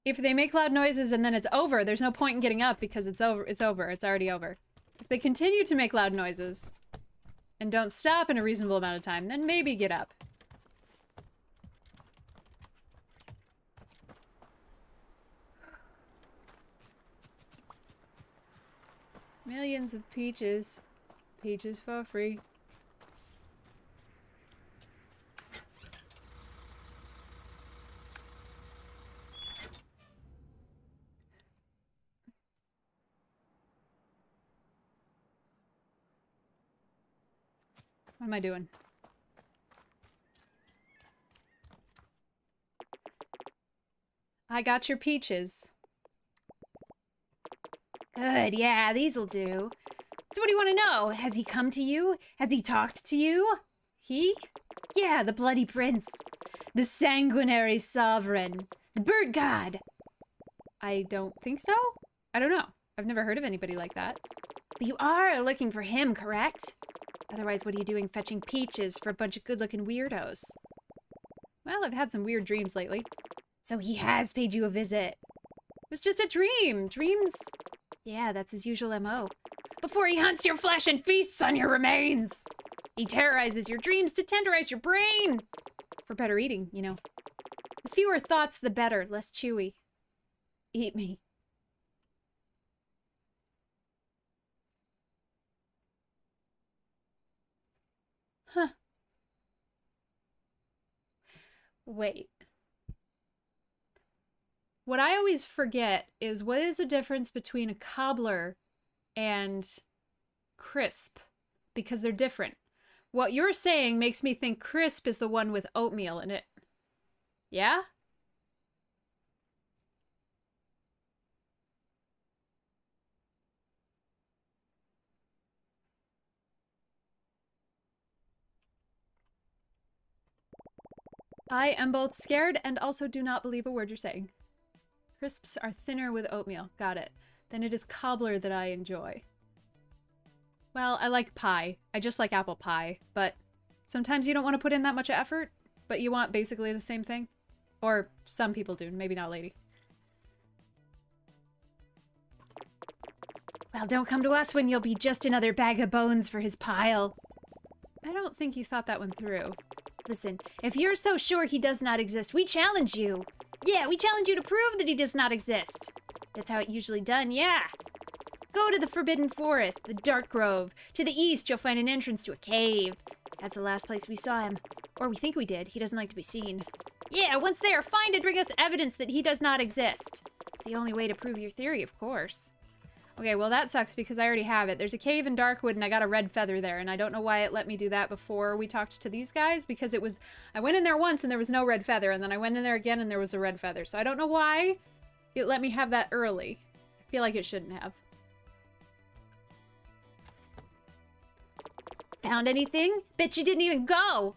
If they make loud noises and then it's over, there's no point in getting up because it's over. It's over. It's already over. If they continue to make loud noises... and don't stop in a reasonable amount of time, then maybe get up. Millions of peaches. Peaches for free. What am I doing? I got your peaches. Good, yeah, these'll do. So what do you want to know? Has he come to you? Has he talked to you? He? Yeah, the bloody prince. The sanguinary sovereign. The bird god. I don't think so? I don't know. I've never heard of anybody like that. But you are looking for him, correct? Otherwise, what are you doing fetching peaches for a bunch of good-looking weirdos? Well, I've had some weird dreams lately. So he has paid you a visit. It was just a dream. Dreams... Yeah, that's his usual MO. Before he hunts your flesh and feasts on your remains! He terrorizes your dreams to tenderize your brain! For better eating, you know. The fewer thoughts, the better. Less chewy. Eat me. Huh. Wait. What I always forget is what is the difference between a cobbler and crisp? Because they're different. What you're saying makes me think crisp is the one with oatmeal in it. Yeah? I am both scared and also do not believe a word you're saying. Crisps are thinner with oatmeal. Got it. Then it is cobbler that I enjoy. Well, I like pie. I just like apple pie, but sometimes you don't want to put in that much effort, but you want basically the same thing. Or some people do, maybe not lady. Well, don't come to us when you'll be just another bag of bones for his pile. I don't think you thought that one through. Listen, if you're so sure he does not exist, we challenge you. Yeah, we challenge you to prove that he does not exist. That's how it's usually done, yeah. Go to the Forbidden Forest, the Dark Grove. To the east, you'll find an entrance to a cave. That's the last place we saw him. Or we think we did. He doesn't like to be seen. Yeah, once there, find and bring us evidence that he does not exist. It's the only way to prove your theory, of course. Okay, well that sucks because I already have it. There's a cave in Darkwood and I got a red feather there, and I don't know why it let me do that before we talked to these guys, because it was... I went in there once and there was no red feather, and then I went in there again and there was a red feather. So I don't know why it let me have that early. I feel like it shouldn't have. Found anything? Bet you didn't even go!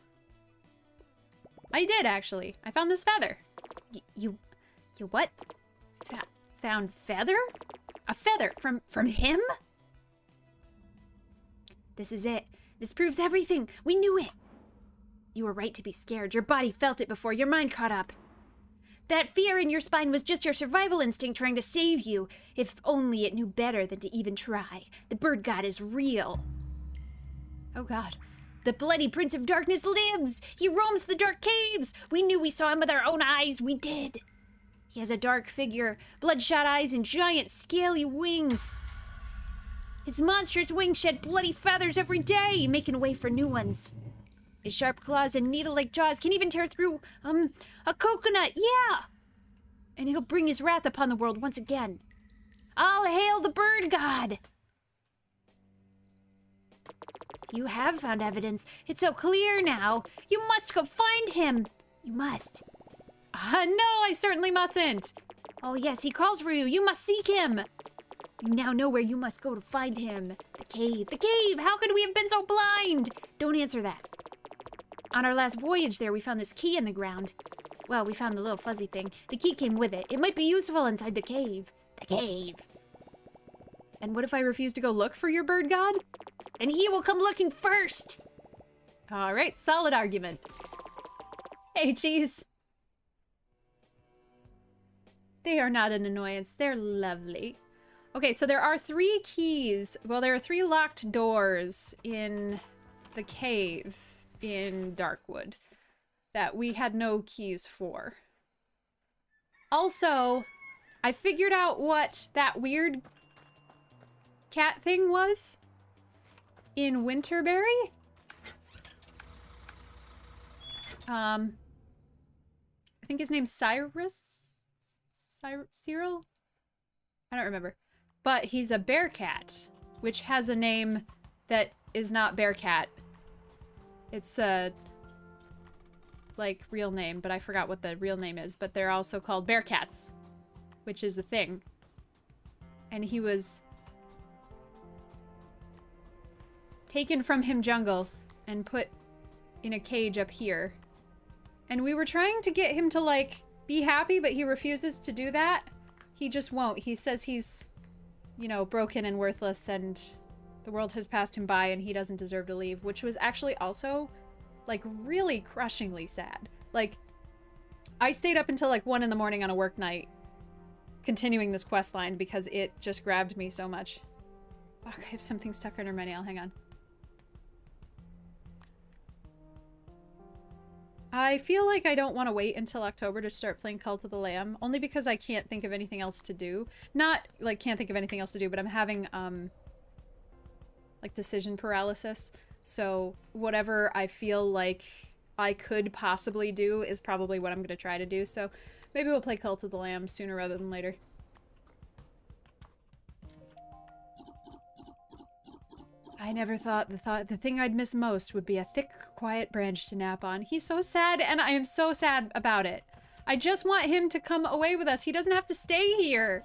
I did, actually. I found this feather. You what? Found feather? A feather from him? This is it. This proves everything. We knew it. You were right to be scared. Your body felt it before your mind caught up. That fear in your spine was just your survival instinct trying to save you. If only it knew better than to even try. The bird god is real. Oh god. The bloody Prince of Darkness lives! He roams the dark caves! We knew we saw him with our own eyes. We did. He has a dark figure, bloodshot eyes, and giant scaly wings. His monstrous wings shed bloody feathers every day, making way for new ones. His sharp claws and needle-like jaws can even tear through, a coconut, yeah! And he'll bring his wrath upon the world once again. All hail the bird god! You have found evidence. It's so clear now. You must go find him. You must. No, I certainly mustn't. Oh yes, he calls for you. You must seek him. You now know where you must go to find him. The cave. The cave! How could we have been so blind? Don't answer that. On our last voyage there, we found this key in the ground. Well, we found the little fuzzy thing. The key came with it. It might be useful inside the cave. The cave. And what if I refuse to go look for your bird god? Then he will come looking first. All right, solid argument. Hey, cheese. They are not an annoyance. They're lovely. Okay, so there are 3 keys. Well, there are 3 locked doors in the cave in Darkwood that we had no keys for. Also, I figured out what that weird cat thing was in Winterberry. I think his name's Cyril? I don't remember. But he's a bear cat, which has a name that is not bear cat. It's a, like, real name, but I forgot what the real name is. But they're also called bear cats, which is a thing. And he was taken from him jungle and put in a cage up here. And we were trying to get him to, like, be happy, but he refuses to do that. He just won't. He says he's, you know, broken and worthless and the world has passed him by and he doesn't deserve to leave, which was actually also, like, really crushingly sad. Like, I stayed up until, like, 1 in the morning on a work night continuing this quest line because it just grabbed me so much. Fuck, I have something stuck under my nail. Hang on. I feel like I don't want to wait until October to start playing Cult of the Lamb, only because I can't think of anything else to do. Not, like, can't think of anything else to do, but I'm having, like, decision paralysis. So whatever I feel like I could possibly do is probably what I'm going to try to do. So maybe we'll play Cult of the Lamb sooner rather than later. I never thought the thing I'd miss most would be a thick, quiet branch to nap on. He's so sad, and I am so sad about it. I just want him to come away with us. He doesn't have to stay here.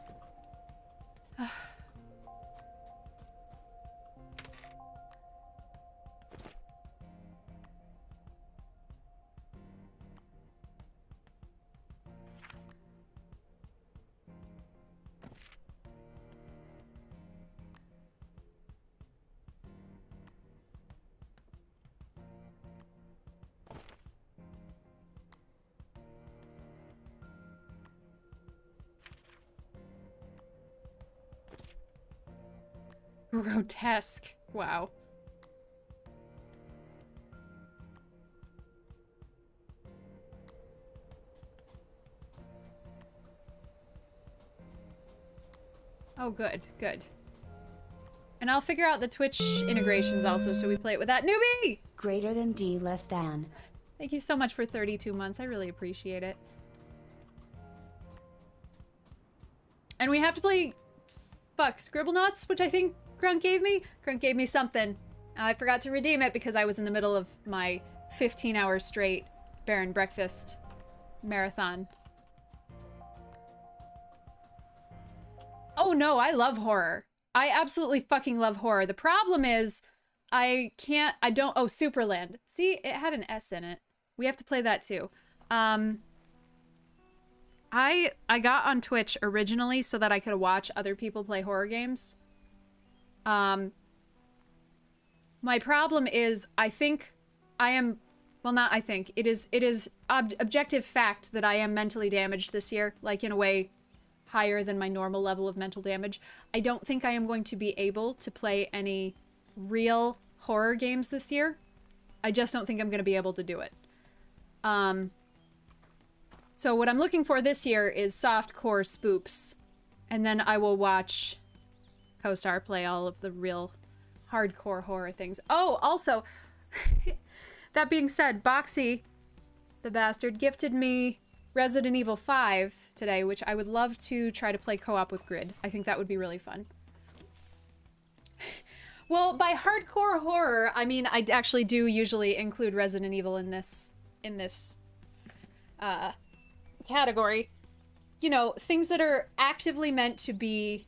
Grotesque. Wow. Oh, good, good. And I'll figure out the Twitch integrations also so we play it with that newbie! Greater than D less than. Thank you so much for 32 months. I really appreciate it. And we have to play, fuck, Scribblenauts, which I think Grunt gave me? Grunt gave me something. I forgot to redeem it because I was in the middle of my 15-hour straight Baron Breakfast marathon. Oh no, I love horror. I absolutely fucking love horror. The problem is, oh, Superland. See, it had an S in it. We have to play that too. I got on Twitch originally so that I could watch other people play horror games. My problem is, it is objective fact that I am mentally damaged this year, like in a way higher than my normal level of mental damage. I don't think I am going to be able to play any real horror games this year. I just don't think I'm going to be able to do it. So what I'm looking for this year is softcore spoops, and then I will watch CoStar play all of the real hardcore horror things. Oh, also, that being said, Boxy, the bastard, gifted me Resident Evil 5 today, which I would love to try to play co-op with Grid. I think that would be really fun. Well, by hardcore horror, I mean I actually do usually include Resident Evil in this category. You know, things that are actively meant to be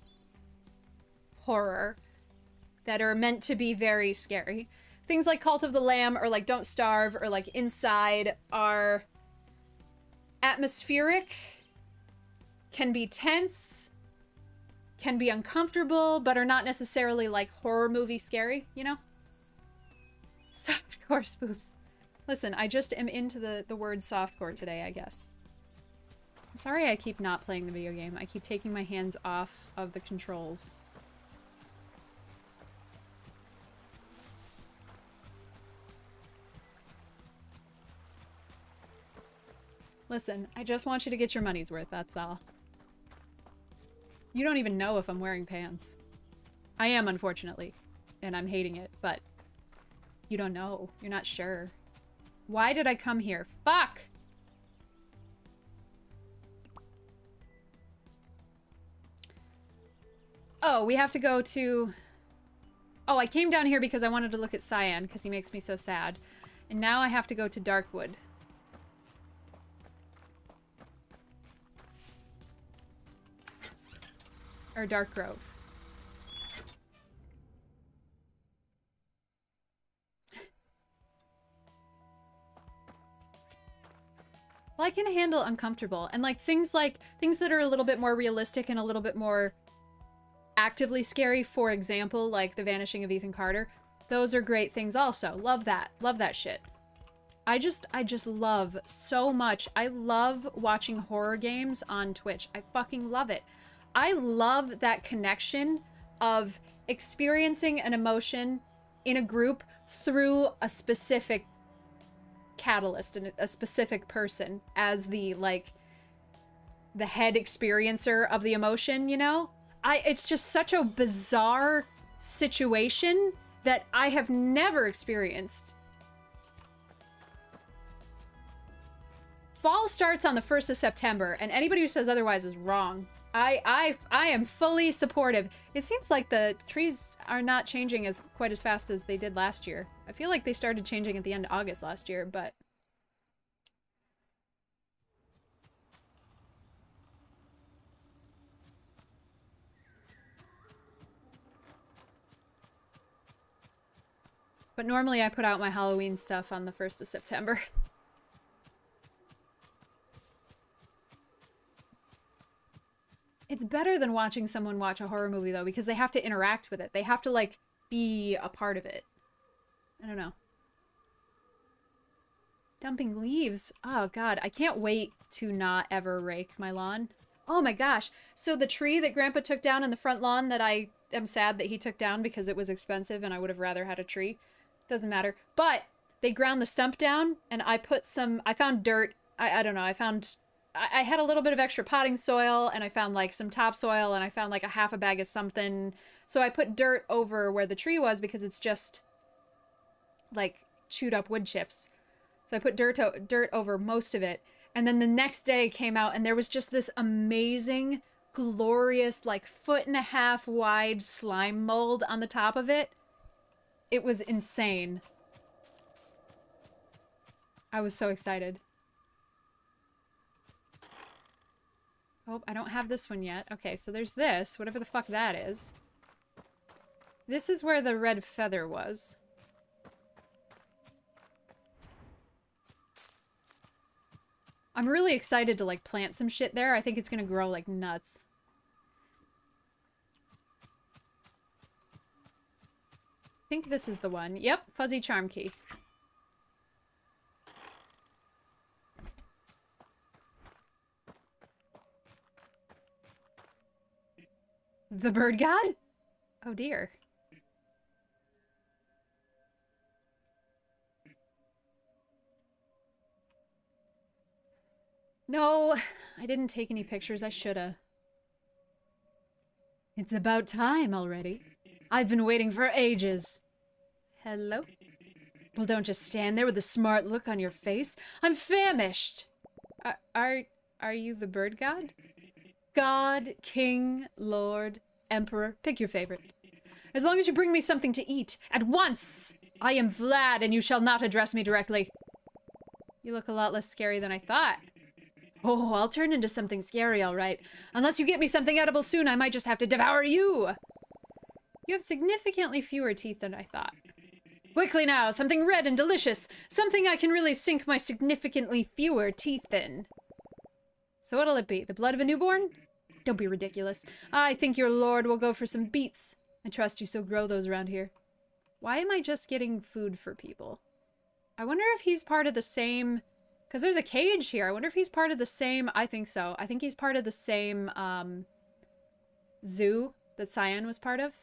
horror, that are meant to be very scary. Things like Cult of the Lamb or like Don't Starve or like Inside are atmospheric, can be tense, can be uncomfortable, but are not necessarily like horror movie scary, you know? Softcore spoops. Listen, I just am into the word softcore today, I guess. I'm sorry I keep not playing the video game. I keep taking my hands off of the controls. Listen, I just want you to get your money's worth, that's all. You don't even know if I'm wearing pants. I am, unfortunately. And I'm hating it, but you don't know. You're not sure. Why did I come here? Fuck! Oh, we have to go to... Oh, I came down here because I wanted to look at Cyan, because he makes me so sad. And now I have to go to Darkwood. Or Dark Grove. Well, I can handle uncomfortable. And like things that are a little bit more realistic and a little bit more actively scary, for example, like The Vanishing of Ethan Carter. Those are great things also. Love that. Love that shit. I just love so much. I love watching horror games on Twitch. I fucking love it. I love that connection of experiencing an emotion in a group through a specific catalyst and a specific person as the, like, the head experiencer of the emotion, you know? It's just such a bizarre situation that I have never experienced. Fall starts on the 1st of September, and anybody who says otherwise is wrong. I am fully supportive. It seems like the trees are not changing quite as fast as they did last year. I feel like they started changing at the end of August last year, but... But normally I put out my Halloween stuff on the 1st of September. It's better than watching someone watch a horror movie, though, because they have to interact with it. They have to, like, be a part of it. I don't know. Dumping leaves. Oh, God. I can't wait to not ever rake my lawn. Oh, my gosh. So the tree that Grandpa took down in the front lawn that I am sad that he took down because it was expensive and I would have rather had a tree. Doesn't matter. But they ground the stump down, and I put some... I found dirt. I don't know. I had a little bit of extra potting soil, and I found, like, some topsoil, and I found, like, a half a bag of something. So I put dirt over where the tree was because it's just, like, chewed up wood chips. So I put dirt over most of it. And then the next day came out, and there was just this amazing, glorious, like, 1.5 foot wide slime mold on the top of it. It was insane. I was so excited. Oh, I don't have this one yet. Okay, so there's this, whatever the fuck that is. This is where the red feather was. I'm really excited to, like, plant some shit there. I think it's gonna grow like nuts. I think this is the one. Yep, fuzzy charm key. The bird god? Oh dear. No, I didn't take any pictures. I shoulda. It's about time already. I've been waiting for ages. Hello? Well, don't just stand there with a smart look on your face. I'm famished. Are you the bird god? God, king, lord, emperor, pick your favorite. As long as you bring me something to eat, at once! I am Vlad, and you shall not address me directly. You look a lot less scary than I thought. Oh, I'll turn into something scary, all right. Unless you get me something edible soon, I might just have to devour you. You have significantly fewer teeth than I thought. Quickly now, something red and delicious. Something I can really sink my significantly fewer teeth in. So what'll it be? The blood of a newborn? Don't be ridiculous. I think your lord will go for some beets. I trust you still grow those around here. Why am I just getting food for people? I wonder if he's part of the same... Because there's a cage here. I wonder if he's part of the same... I think so. I think he's part of the same zoo that Cyan was part of.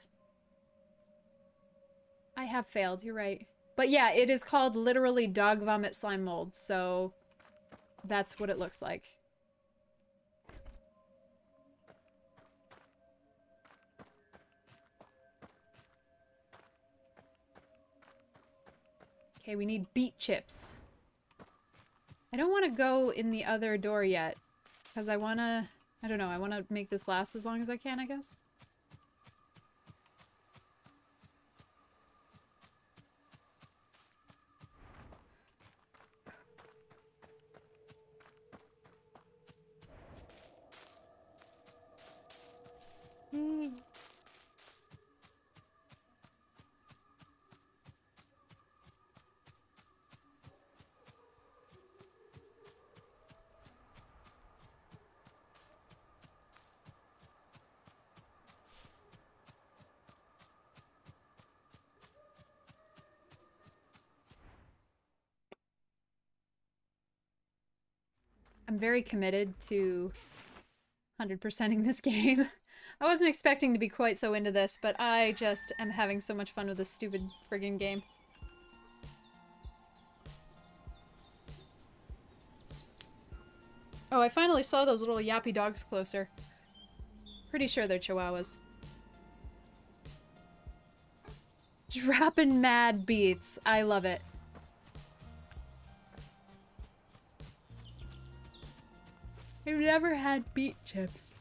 I have failed. You're right. But yeah, it is called literally dog vomit slime mold. So that's what it looks like. Okay, we need beet chips. I don't want to go in the other door yet, because I want to, I don't know, I want to make this last as long as I can, I guess. I'm very committed to 100%ing this game. I wasn't expecting to be quite so into this, but I just am having so much fun with this stupid friggin' game. Oh, I finally saw those little yappy dogs closer. Pretty sure they're chihuahuas. Dropping mad beats. I love it. I've never had beet chips.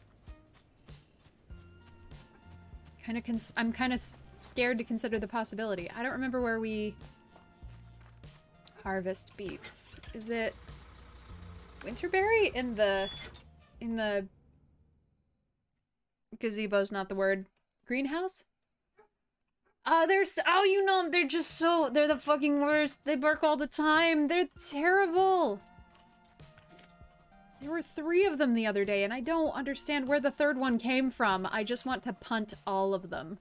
I'm kind of scared to consider the possibility. I don't remember where we harvest beets. Is it Winterberry? In the gazebo's not the word. Greenhouse? Oh, you know, they're just so, they're the fucking worst. They bark all the time. They're terrible. There were 3 of them the other day, and I don't understand where the 3rd one came from. I just want to punt all of them.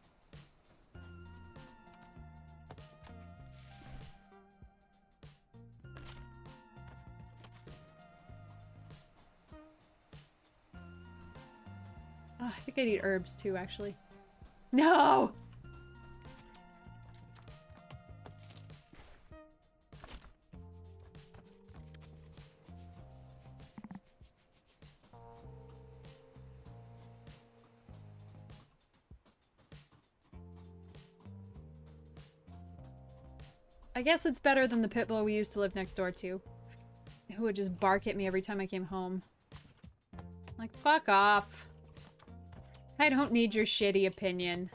Oh, I think I'd eat herbs too, actually. No! I guess it's better than the pit bull we used to live next door to, who would just bark at me every time I came home. Like, fuck off. I don't need your shitty opinion.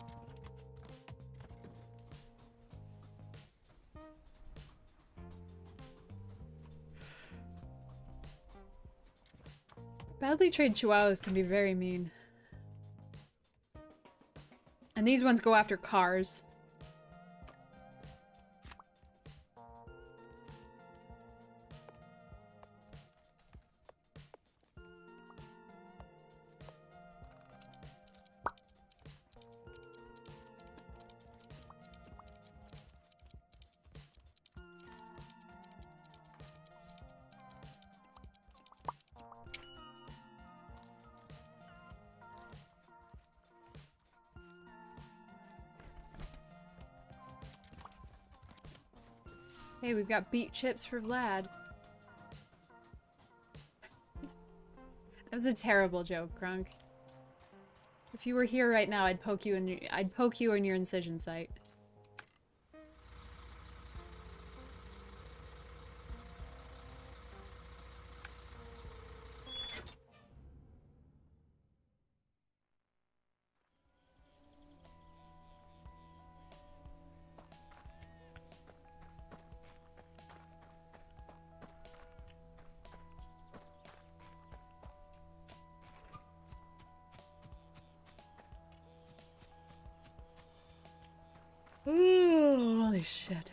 Badly trained chihuahuas can be very mean. And these ones go after cars. Hey, we've got beet chips for Vlad. That was a terrible joke, Grunk. If you were here right now, I'd poke you in your incision site. Holy shit.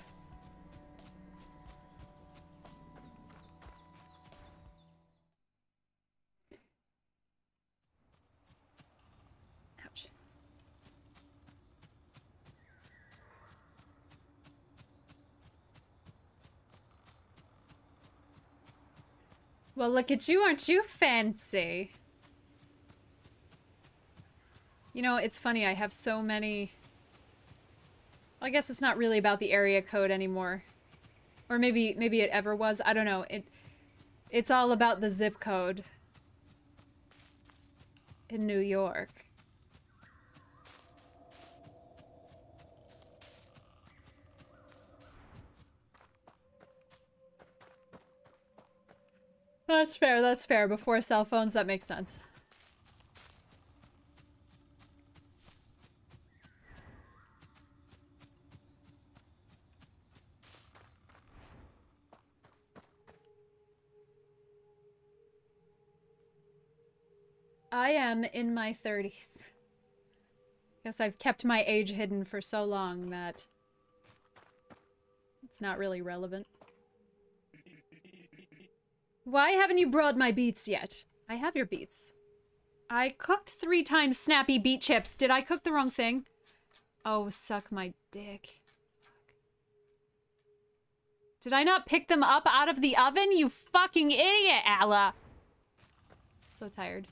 Ouch. Well, look at you, aren't you fancy? You know, it's funny, I have so many... Well, I guess it's not really about the area code anymore. Or maybe it ever was, I don't know. It's all about the zip code in New York. That's fair, that's fair. Before cell phones, that makes sense. I am in my 30s. Guess I've kept my age hidden for so long that it's not really relevant. Why haven't you brought my beets yet? I have your beets. I cooked 3 times snappy beet chips. Did I cook the wrong thing? Oh, suck my dick. Did I not pick them up out of the oven? You fucking idiot, Alla. So tired.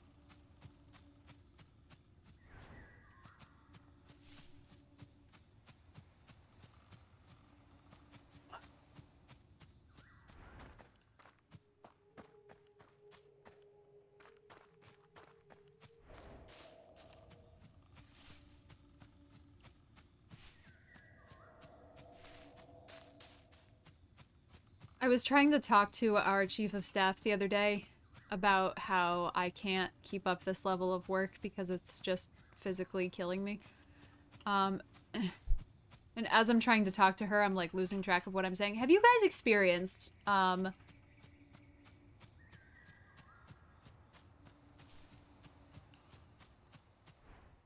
I was trying to talk to our chief of staff the other day about how I can't keep up this level of work because it's just physically killing me. And as I'm trying to talk to her, I'm like losing track of what I'm saying. Have you guys experienced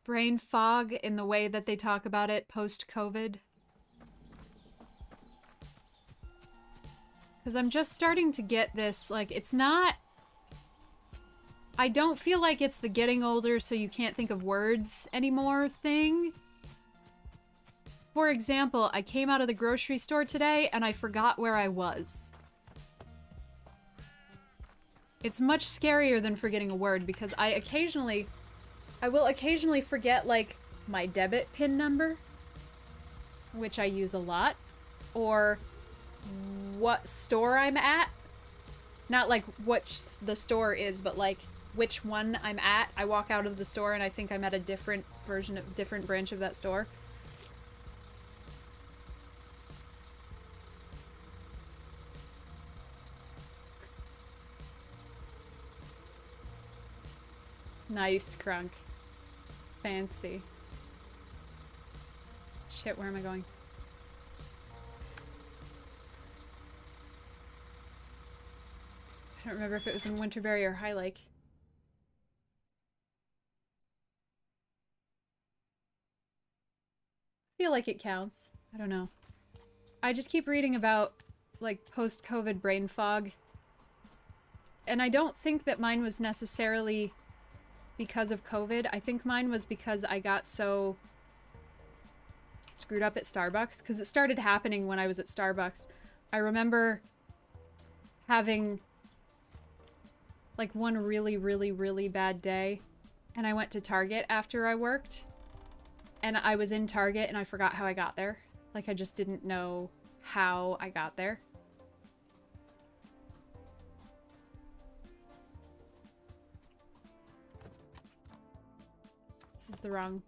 brain fog in the way that they talk about it post-COVID? Because I'm just starting to get this, like, it's not... I don't feel like it's the getting older so you can't think of words anymore thing. For example, I came out of the grocery store today and I forgot where I was. It's much scarier than forgetting a word because I will occasionally forget, like, my debit PIN number, which I use a lot, or what store I'm at. Not like what the store is, but like which one I'm at. I walk out of the store and I think I'm at a different branch of that store. Nice, Crunk. Fancy. Shit, where am I going? I don't remember if it was in Winterberry or High Lake. I feel like it counts. I don't know. I just keep reading about, like, post-COVID brain fog. And I don't think that mine was necessarily because of COVID. I think mine was because I got so screwed up at Starbucks. Because it started happening when I was at Starbucks. I remember having... like one really, really, really bad day, and I went to Target after I worked, and I was in Target and I forgot how I got there. Like, I just didn't know how I got there. This is the wrong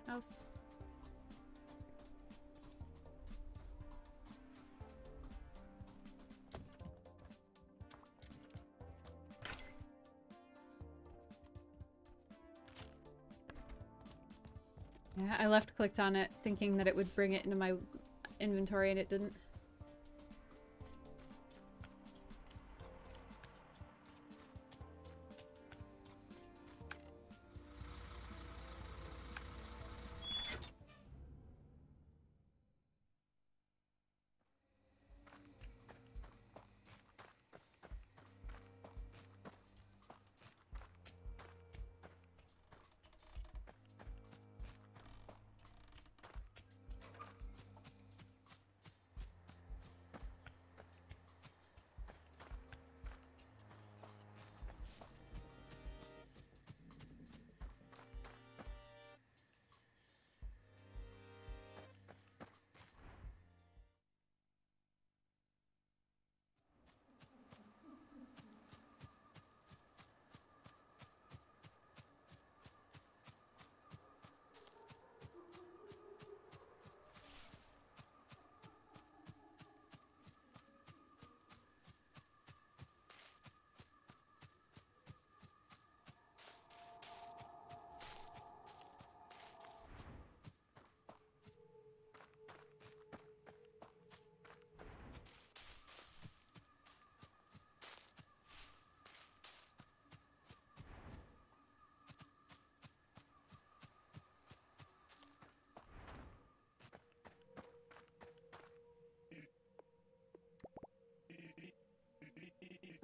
house. Yeah, I left-clicked on it thinking that it would bring it into my inventory and it didn't.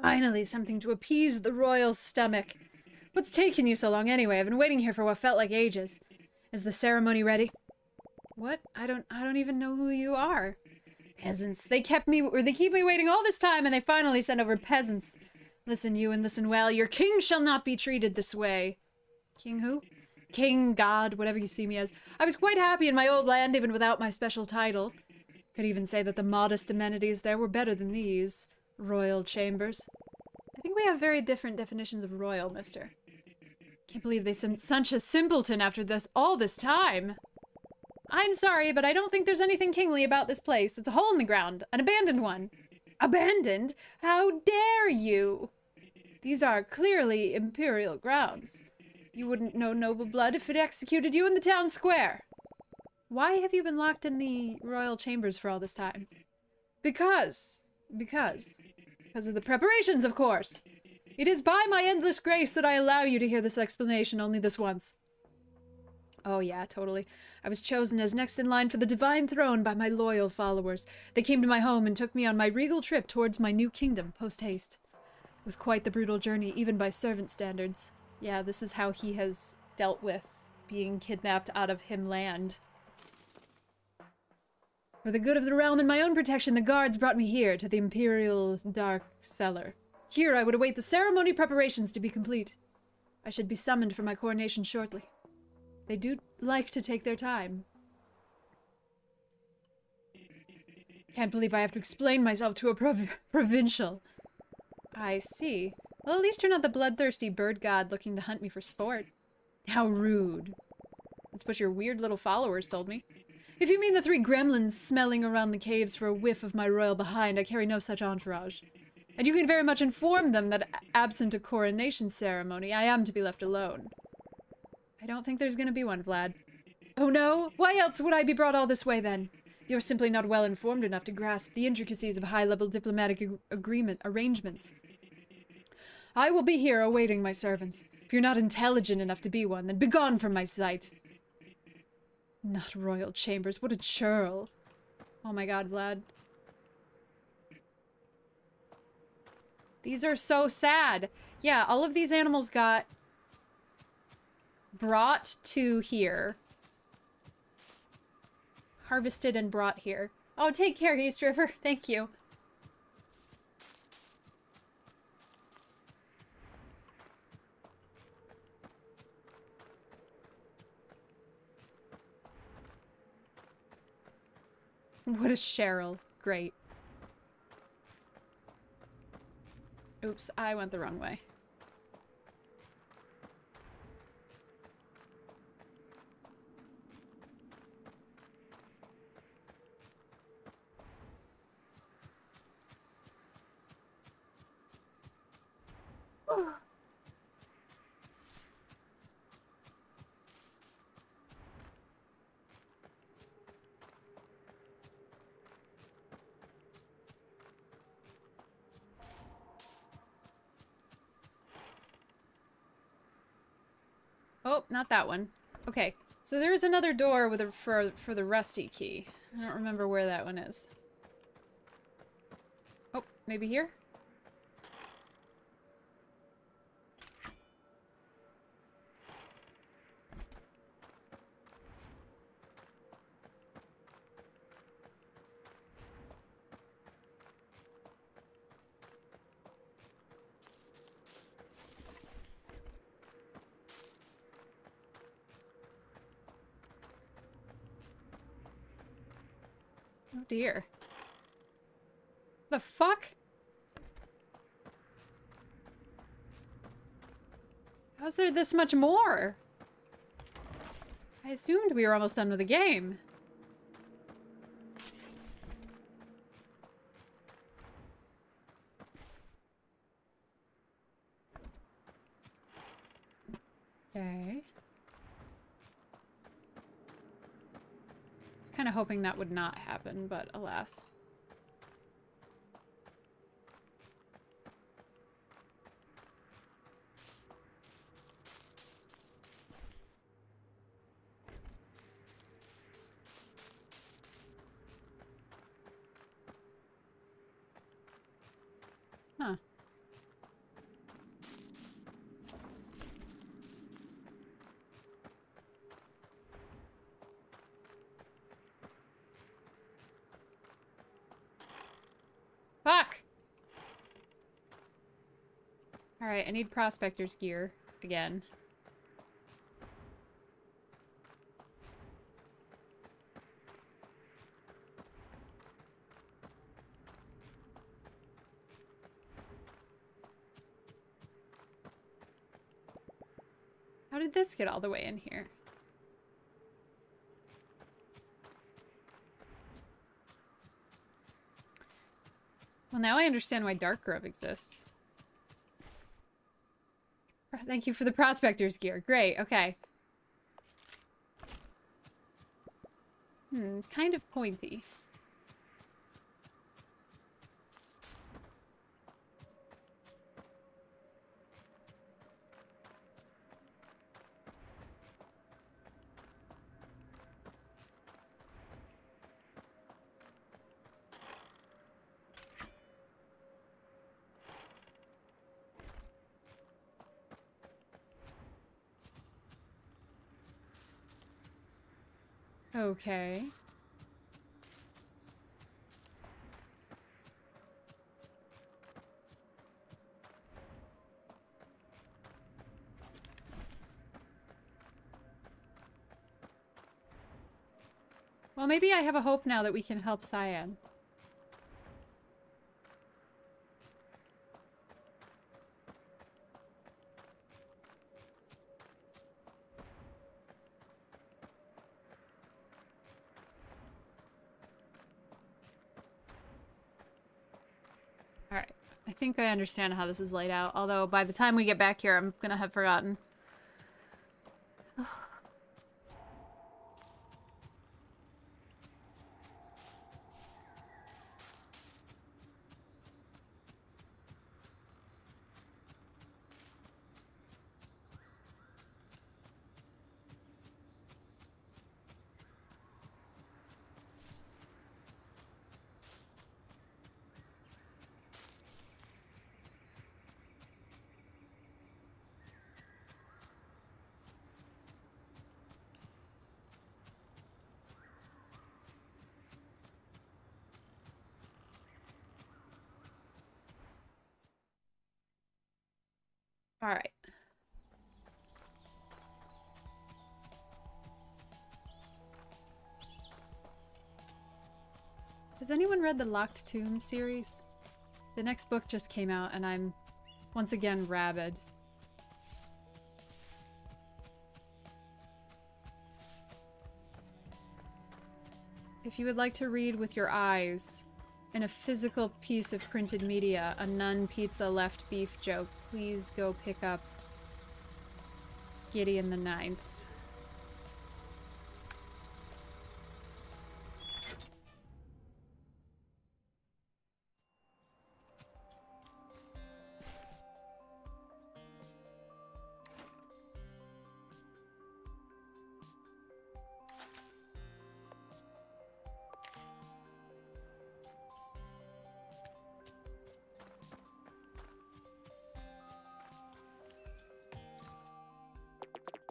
Finally, something to appease the royal stomach. What's taking you so long anyway? I've been waiting here for what felt like ages. Is the ceremony ready? What? I don't even know who you are. Peasants. They keep me waiting all this time, and they finally sent over peasants. Listen, you, and listen well. Your king shall not be treated this way. King who? King, God, whatever you see me as. I was quite happy in my old land, even without my special title. Could even say that the modest amenities there were better than these royal chambers. I think we have very different definitions of royal, mister. Can't believe they sent such a simpleton after all this time. I'm sorry, but I don't think there's anything kingly about this place. It's a hole in the ground, an abandoned one. Abandoned? How dare you? These are clearly imperial grounds. You wouldn't know noble blood if it executed you in the town square. Why have you been locked in the royal chambers for all this time? Because of the preparations, of course. It is by my endless grace that I allow you to hear this explanation only this once. Oh yeah, totally. I was chosen as next in line for the divine throne by my loyal followers. They came to my home and took me on my regal trip towards my new kingdom, post-haste. It was quite the brutal journey, even by servant standards. Yeah, this is how he has dealt with being kidnapped out of him land. For the good of the realm and my own protection, the guards brought me here, to the Imperial Dark Cellar. Here I would await the ceremony preparations to be complete. I should be summoned for my coronation shortly. They do like to take their time. Can't believe I have to explain myself to a provincial. I see. Well, at least you're not the bloodthirsty bird god looking to hunt me for sport. How rude. That's what your weird little followers told me. If you mean the 3 gremlins smelling around the caves for a whiff of my royal behind, I carry no such entourage. And you can very much inform them that, absent a coronation ceremony, I am to be left alone. I don't think there's gonna be one, Vlad. Oh no? Why else would I be brought all this way, then? You're simply not well informed enough to grasp the intricacies of high-level diplomatic arrangements. I will be here awaiting my servants. If you're not intelligent enough to be one, then begone from my sight. Not royal chambers, what a churl. Oh my god, Vlad. These are so sad. Yeah, all of these animals got brought to here. Harvested and brought here. Oh, take care, East River. Thank you. What a Cheryl. Great. Oops, I went the wrong way. Oh, not that one. Okay, so there's another door with for the rusty key. I don't remember where that one is. Oh, maybe here? Oh dear. The fuck? How's there this much more? I assumed we were almost done with the game. Okay. Kind of hoping that would not happen, but alas. Huh. Alright, I need prospector's gear again. How did this get all the way in here? Well, now I understand why Dark Grove exists. Thank you for the prospector's gear. Great, okay. Kind of pointy. Okay. Well, maybe I have a hope now that we can help Cyan. Alright, I think I understand how this is laid out, although by the time we get back here, I'm gonna have forgotten. All right. Has anyone read the Locked Tomb series? The next book just came out and I'm once again rabid. If you would like to read with your eyes in a physical piece of printed media, a nun pizza left beef joke, please go pick up Gideon the Ninth.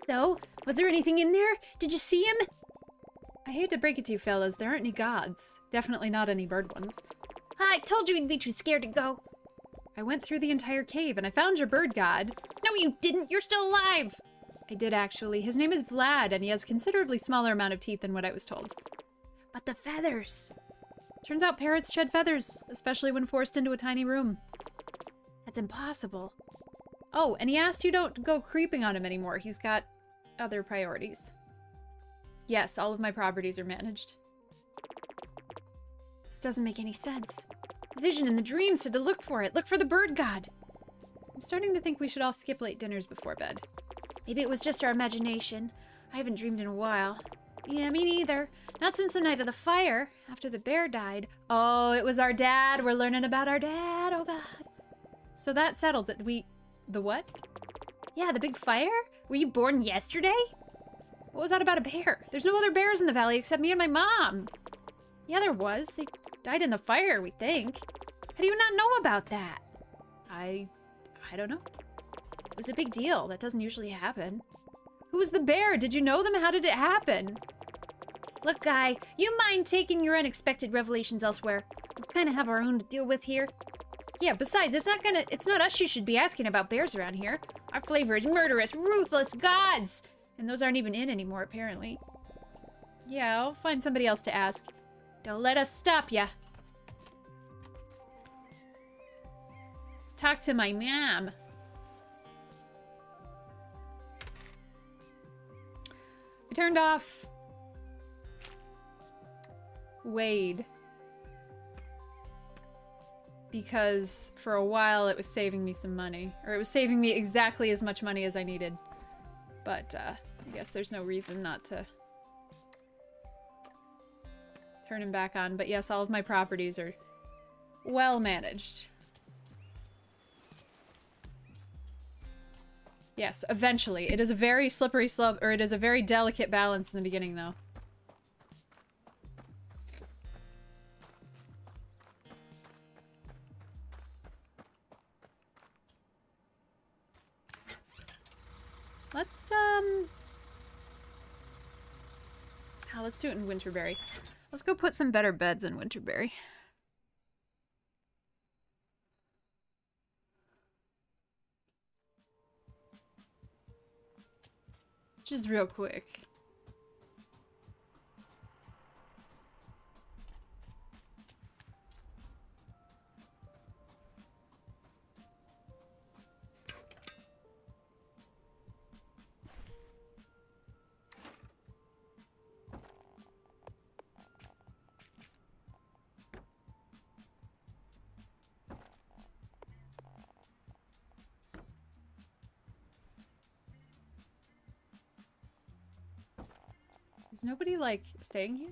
So, was there anything in there? Did you see him? I hate to break it to you fellas, there aren't any gods. Definitely not any bird ones. I told you he'd be too scared to go. I went through the entire cave and I found your bird god. No, you didn't. You're still alive. I did actually. His name is Vlad and he has considerably smaller amount of teeth than what I was told. But the feathers. Turns out parrots shed feathers, especially when forced into a tiny room. That's impossible. Oh, and he asked you don't go creeping on him anymore. He's got other priorities. Yes, all of my properties are managed. This doesn't make any sense. The vision in the dream said to look for it. Look for the bird god. I'm starting to think we should all skip late dinners before bed. Maybe it was just our imagination. I haven't dreamed in a while. Yeah, me neither. Not since the night of the fire, after the bear died. Oh, it was our dad. We're learning about our dad. Oh, God. So that settles it. The what? Yeah, the big fire? Were you born yesterday? What was that about a bear? There's no other bears in the valley except me and my mom. Yeah, there was. They died in the fire, we think. How do you not know about that? I don't know. It was a big deal. That doesn't usually happen. Who was the bear? Did you know them? How did it happen? Look, Guy, you mind taking your unexpected revelations elsewhere? We kind of have our own to deal with here. Yeah, besides, it's not us you should be asking about bears around here. Our flavor is murderous, ruthless gods! And those aren't even in anymore, apparently. Yeah, I'll find somebody else to ask. Don't let us stop ya. Let's talk to my mom. I turned off Wade because for a while it was saving me some money, or it was saving me exactly as much money as I needed. But I guess there's no reason not to turn him back on. But yes, all of my properties are well managed. Yes, eventually. It is a very slippery slope, or it is a very delicate balance in the beginning, though. Let's do it in Winterberry. Let's go put some better beds in Winterberry. Just real quick. Is nobody, like, staying here?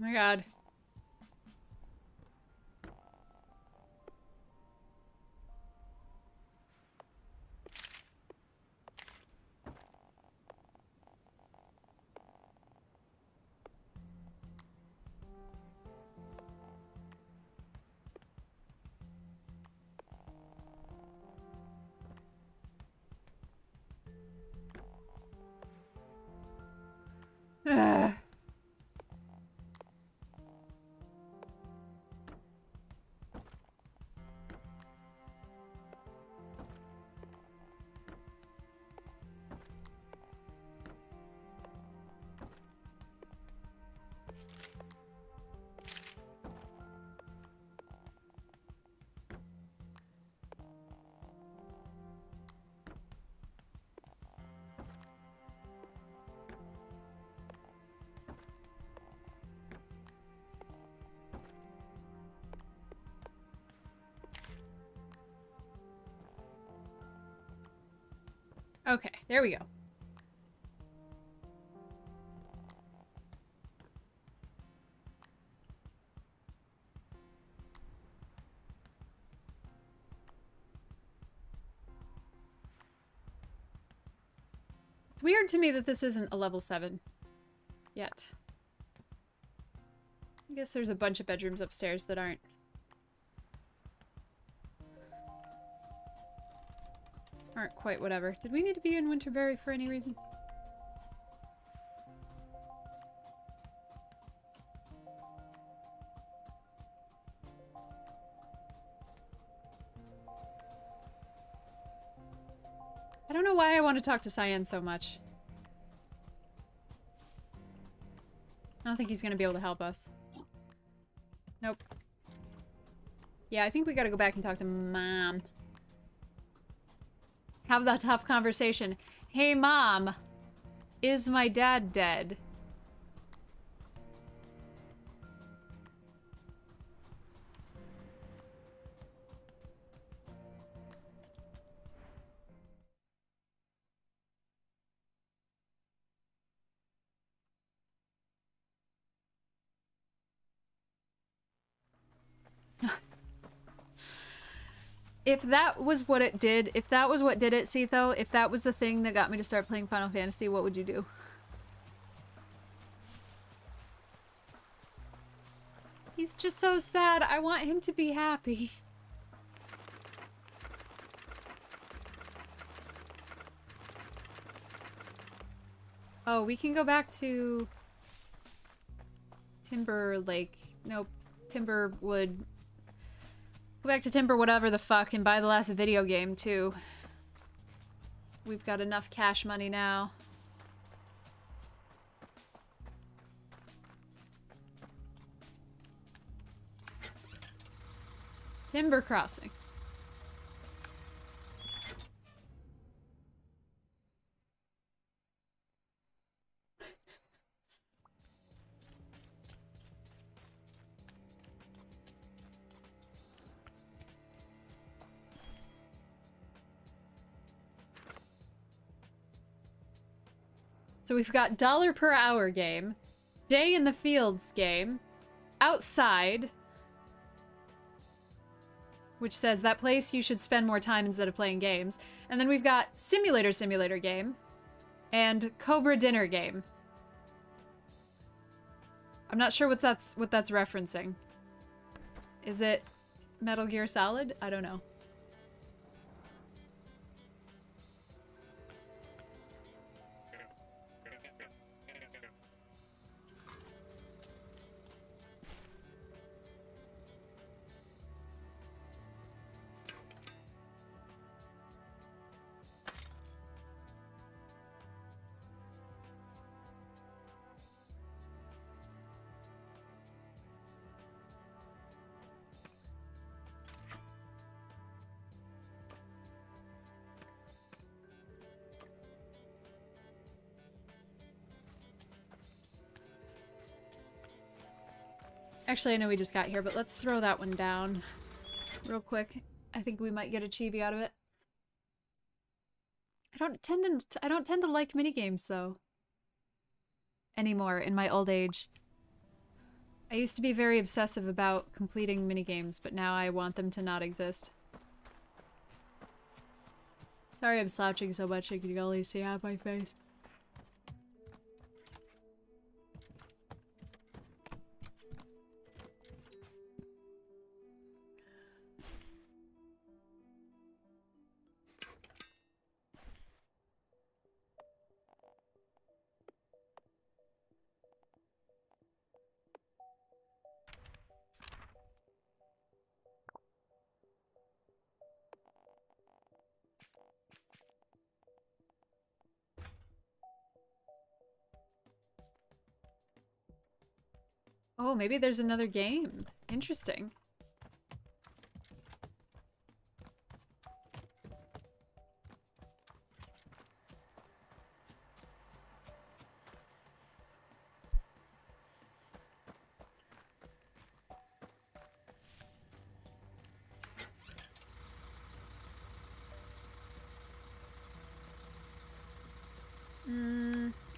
Oh my god. Ugh. Okay, there we go. Weird to me that this isn't a level 7 yet. I guess there's a bunch of bedrooms upstairs that aren't. Aren't quite whatever. Did we need to be in Winterberry for any reason? I don't know why I want to talk to Cyan so much. I don't think he's gonna be able to help us. Nope. Yeah, I think we gotta go back and talk to Mom. Have that tough conversation. Hey, Mom. Is my dad dead? If that was what it did, if that was what did it, Setho, if that was the thing that got me to start playing Final Fantasy, what would you do? He's just so sad. I want him to be happy. Oh, we can go back to Timber Lake. Nope. Timberwood. Go back to Timber whatever the fuck and buy the last video game too. We've got enough cash money now. Timber Crossing. So we've got dollar per hour game, day in the fields game, outside, which says that place you should spend more time instead of playing games. And then we've got simulator game, and Cobra dinner game. I'm not sure what that's referencing. Is it Metal Gear Solid? I don't know. Actually, I know we just got here, but let's throw that one down real quick. I think we might get a chibi out of it. I don't tend to like minigames though. Anymore in my old age. I used to be very obsessive about completing minigames, but now I want them to not exist. Sorry I'm slouching so much, you can only see half my face. Oh, maybe there's another game. Interesting.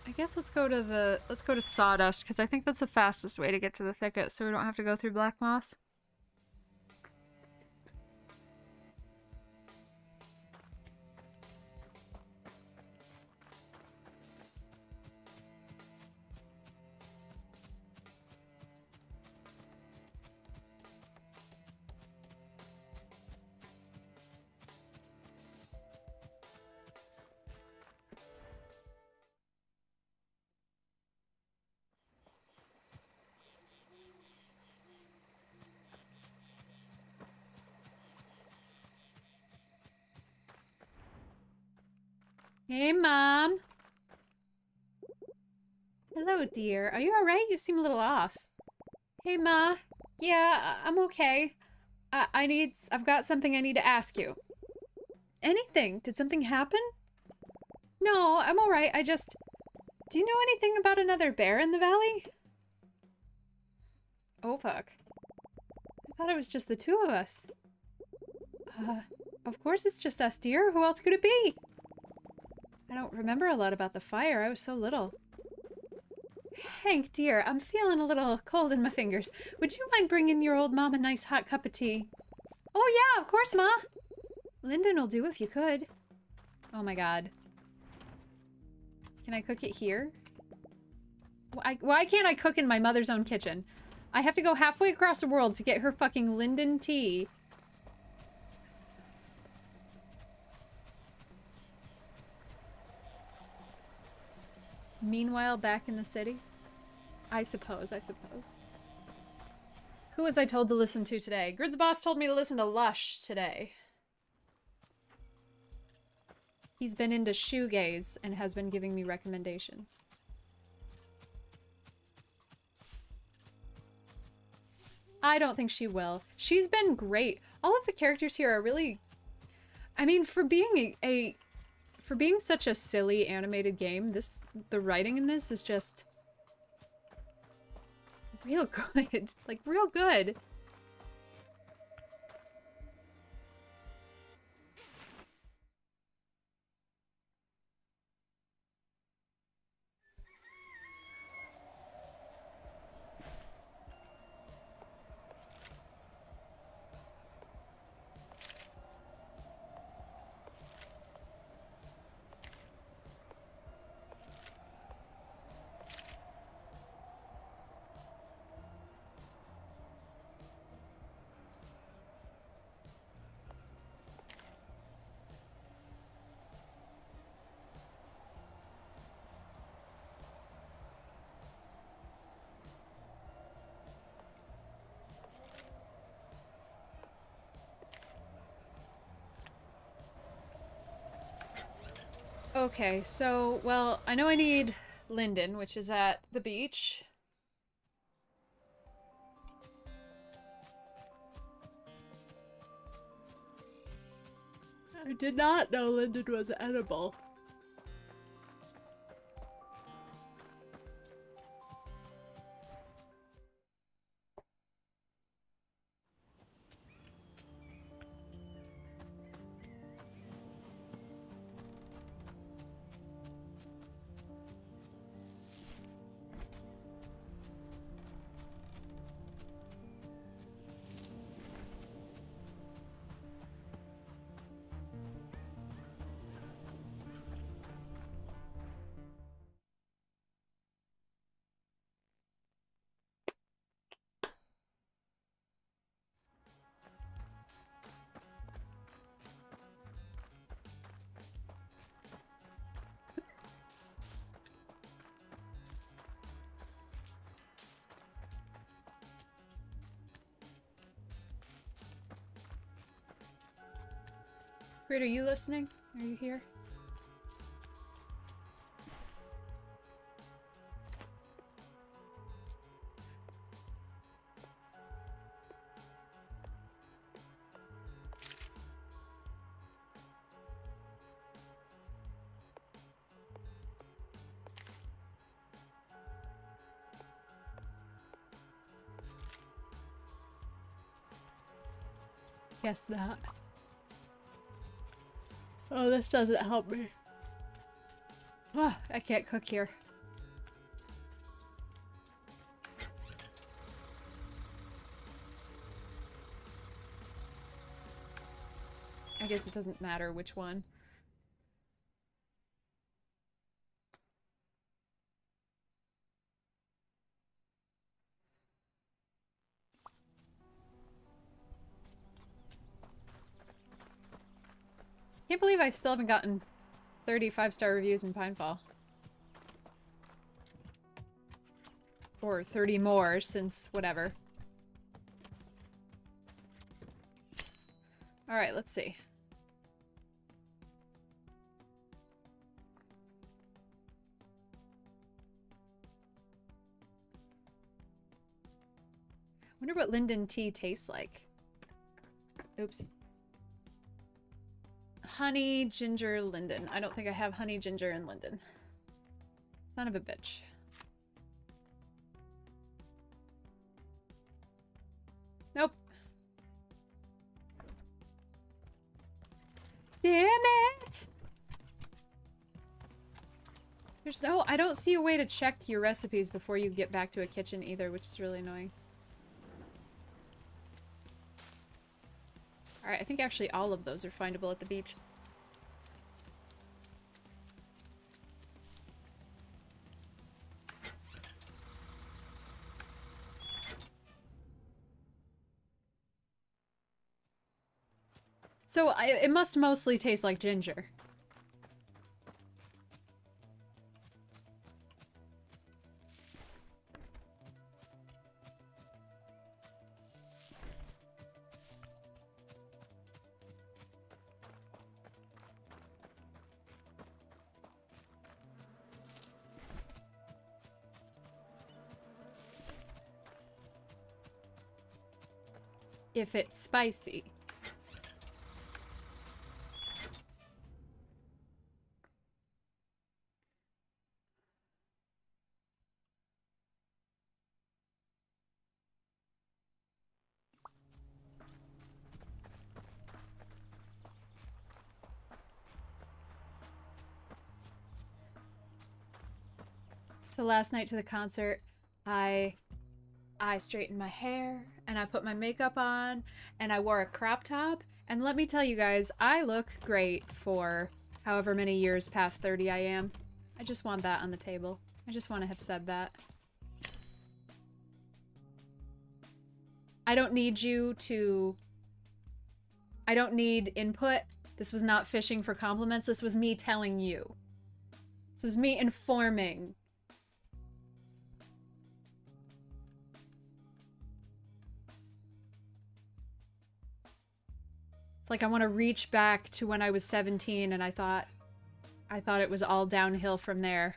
I guess let's go to Sawdust, because I think that's the fastest way to get to the thicket, so we don't have to go through Black Moss. Hey, Mom. Hello, dear. Are you alright? You seem a little off. Hey, Ma. Yeah, I'm okay. I've got something I need to ask you. Anything? Did something happen? No, I'm alright. Do you know anything about another bear in the valley? Oh, fuck. I thought it was just the two of us. Of course it's just us, dear. Who else could it be? I don't remember a lot about the fire. I was so little. Hank, dear, I'm feeling a little cold in my fingers. Would you mind bringing your old mom a nice hot cup of tea? Oh, yeah, of course, Ma. Lyndon will do if you could. Oh, my God. Can I cook it here? Why can't I cook in my mother's own kitchen? I have to go halfway across the world to get her fucking Lyndon tea. Meanwhile, back in the city? I suppose. Who was I told to listen to today? Grid's boss told me to listen to Lush today. He's been into shoegaze and has been giving me recommendations. I don't think she will. She's been great. All of the characters here are really... I mean, for being for being such a silly animated game, the writing in this is just real good. Like, real good. Okay, so, well, I know I need Lyndon, which is at the beach. I did not know Lyndon was edible. Grid, are you listening? Are you here? Guess not. Oh, this doesn't help me. Ah, I can't cook here. I guess it doesn't matter which one. Can't believe I still haven't gotten 30 5-star reviews in Pinefall. Or 30 more since whatever. Alright, let's see. Wonder what Linden tea tastes like. Oops. Honey, ginger, linden. I don't think I have honey, ginger, and linden. Son of a bitch. Nope. Damn it! There's no, I don't see a way to check your recipes before you get back to a kitchen either, which is really annoying. Alright, I think actually all of those are findable at the beach. So, it must mostly taste like ginger. If it's spicy. So last night to the concert, I straightened my hair and I put my makeup on and I wore a crop top. And let me tell you guys, I look great for however many years past 30 I am. I just want that on the table. I just want to have said that. I don't need you to... I don't need input. This was not fishing for compliments. This was me telling you. This was me informing. It's like I want to reach back to when I was 17 and I thought it was all downhill from there.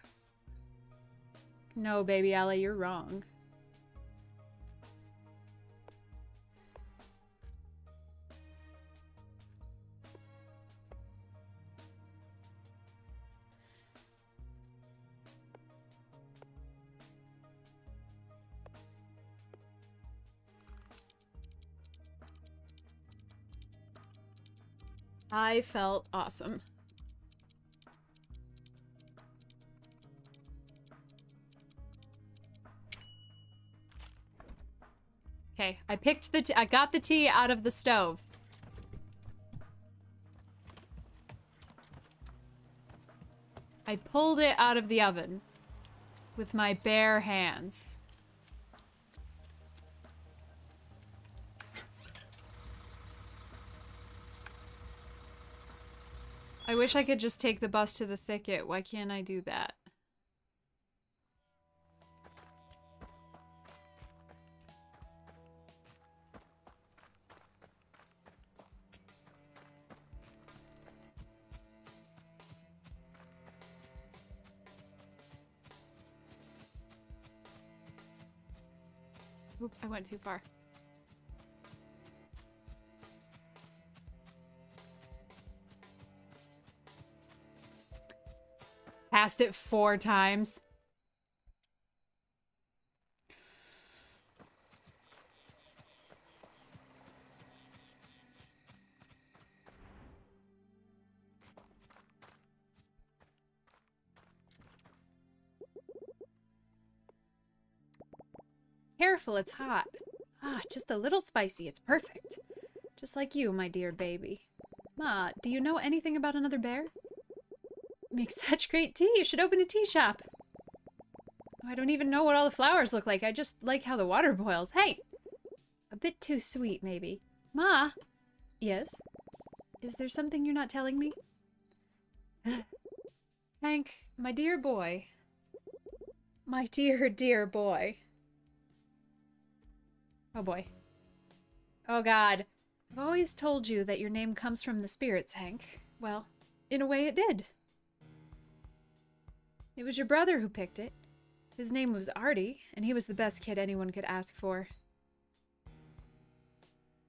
No, baby Ellie, you're wrong. I felt awesome. Okay, I picked the I got the tea out of the stove. I pulled it out of the oven with my bare hands. I wish I could just take the bus to the thicket. Why can't I do that? Oop, I went too far. Passed it 4 times. Careful, it's hot. Ah, just a little spicy. It's perfect. Just like you, my dear baby. Ma, do you know anything about another bear? Makes such great tea. You should open a tea shop. Oh, I don't even know what all the flowers look like. I just like how the water boils. Hey! A bit too sweet, maybe. Ma? Yes? Is there something you're not telling me? Hank, my dear boy. My dear, dear boy. Oh boy. Oh god. I've always told you that your name comes from the spirits, Hank. Well, in a way it did. It was your brother who picked it. His name was Artie, and he was the best kid anyone could ask for.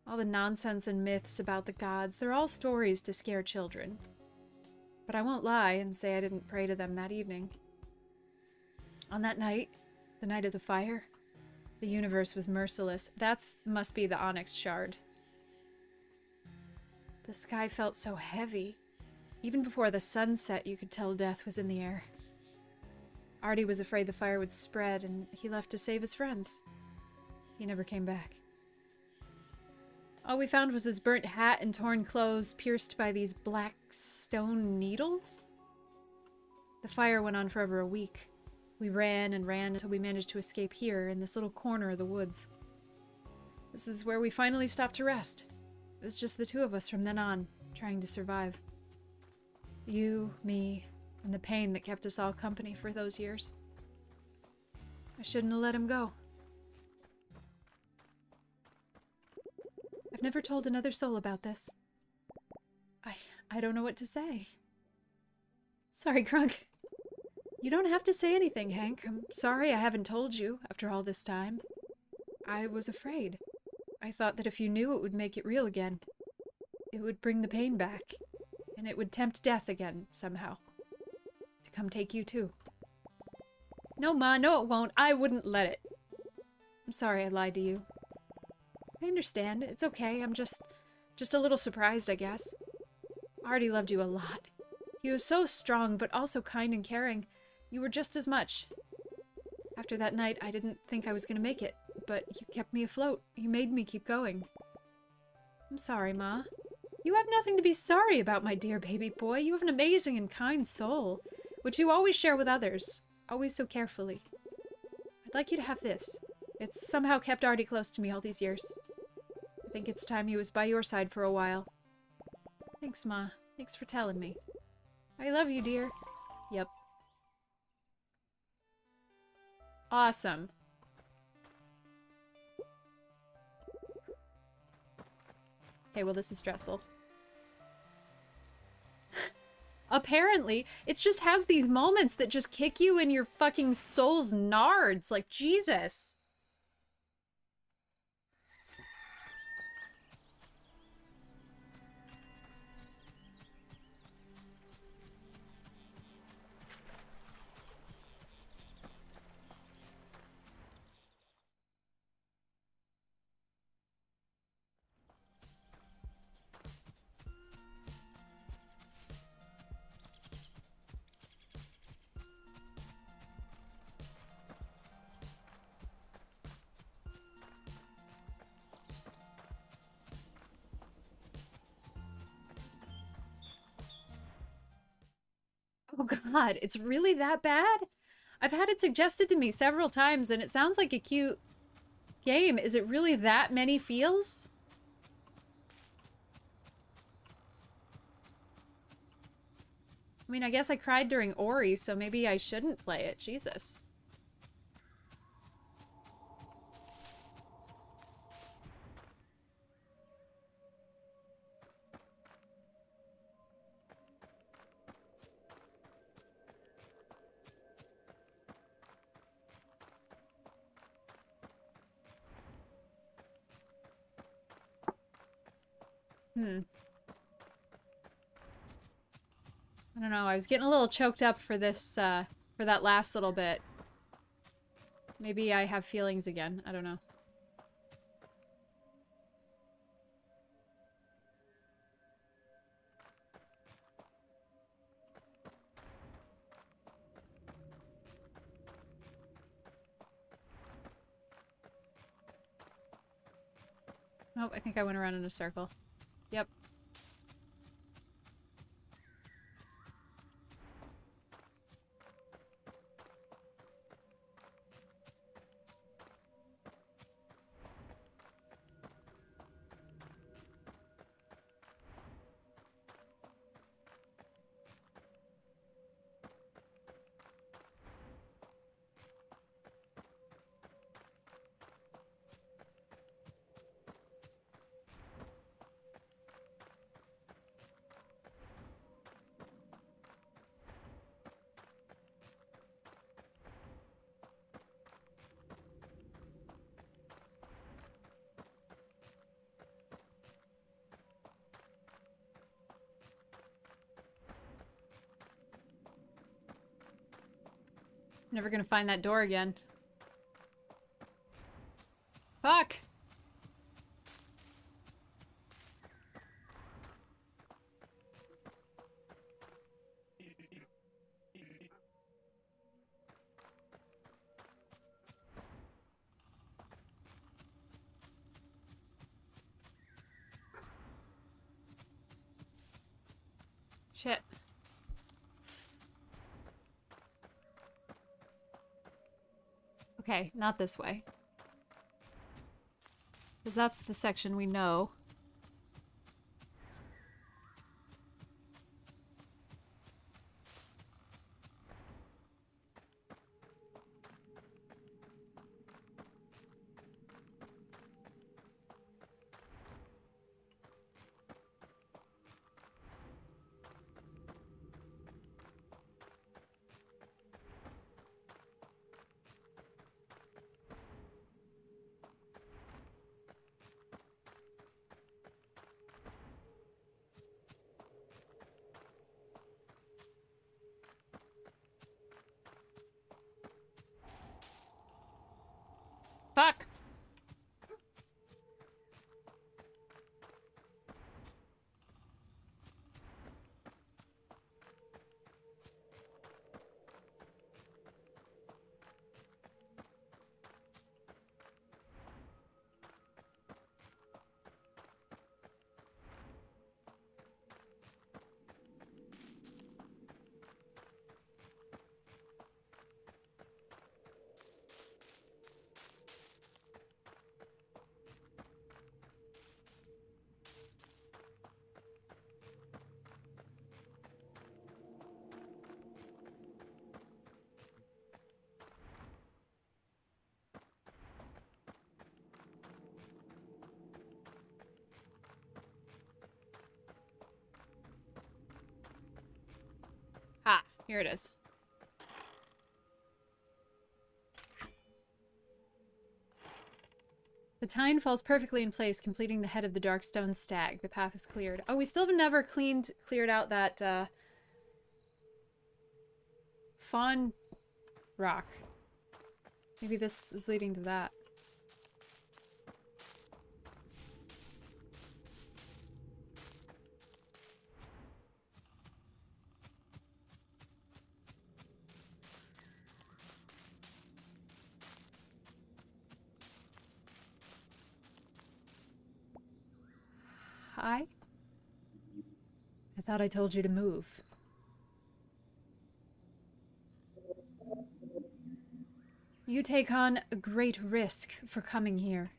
All the nonsense and myths about the gods, they're all stories to scare children. But I won't lie and say I didn't pray to them that evening. On that night, the night of the fire, the universe was merciless. That must be the Onyx Shard. The sky felt so heavy. Even before the sun set, you could tell death was in the air. Artie was afraid the fire would spread, and he left to save his friends. He never came back. All we found was his burnt hat and torn clothes pierced by these black stone needles. The fire went on for over a week. We ran and ran until we managed to escape here in this little corner of the woods. This is where we finally stopped to rest. It was just the two of us from then on, trying to survive. You, me, and the pain that kept us all company for those years. I shouldn't have let him go. I've never told another soul about this. I don't know what to say. Sorry, Crunk. You don't have to say anything, Hank. I'm sorry I haven't told you after all this time. I was afraid. I thought that if you knew, it would make it real again. It would bring the pain back, and it would tempt death again, somehow. To come take you, too. No, Ma, no it won't. I wouldn't let it. I'm sorry I lied to you. I understand. It's okay. I'm just a little surprised, I guess. Artie loved you a lot. He was so strong, but also kind and caring. You were just as much. After that night, I didn't think I was going to make it, but you kept me afloat. You made me keep going. I'm sorry, Ma. You have nothing to be sorry about, my dear baby boy. You have an amazing and kind soul, which you always share with others, always so carefully. I'd like you to have this. It's somehow kept Artie close to me all these years. I think it's time he was by your side for a while. Thanks, Ma. Thanks for telling me. I love you, dear. Yep. Awesome. Okay, well, this is stressful. Apparently, it just has these moments that just kick you in your fucking soul's nards. Like, Jesus. Oh God, it's really that bad? I've had it suggested to me several times and it sounds like a cute game. Is it really that many feels? I mean, I guess I cried during Ori, so maybe I shouldn't play it. Jesus. I don't know, I was getting a little choked up for this, for that last little bit. Maybe I have feelings again, I don't know. Nope, I think I went around in a circle. Yep. Never gonna find that door again. Fuck! Shit. Okay, not this way. Because that's the section we know. Fuck! Ah, here it is. The tine falls perfectly in place, completing the head of the Darkstone stag. The path is cleared. Oh, we still have never cleared out that, fawn rock. Maybe this is leading to that. Hi? I thought I told you to move. You take on a great risk for coming here.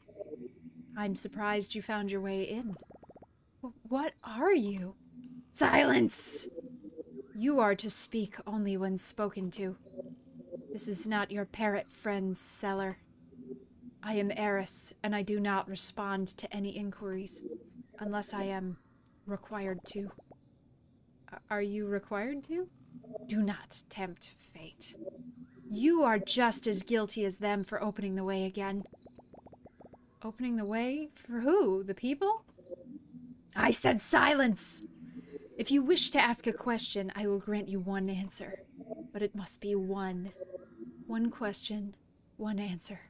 I'm surprised you found your way in. What are you? Silence! You are to speak only when spoken to. This is not your parrot friend's cellar. I am Eris, and I do not respond to any inquiries, unless I am required to. Are you required to? Do not tempt fate. You are just as guilty as them for opening the way again. Opening the way? For who? The people? I said silence! If you wish to ask a question, I will grant you one answer. But it must be one. One question, one answer.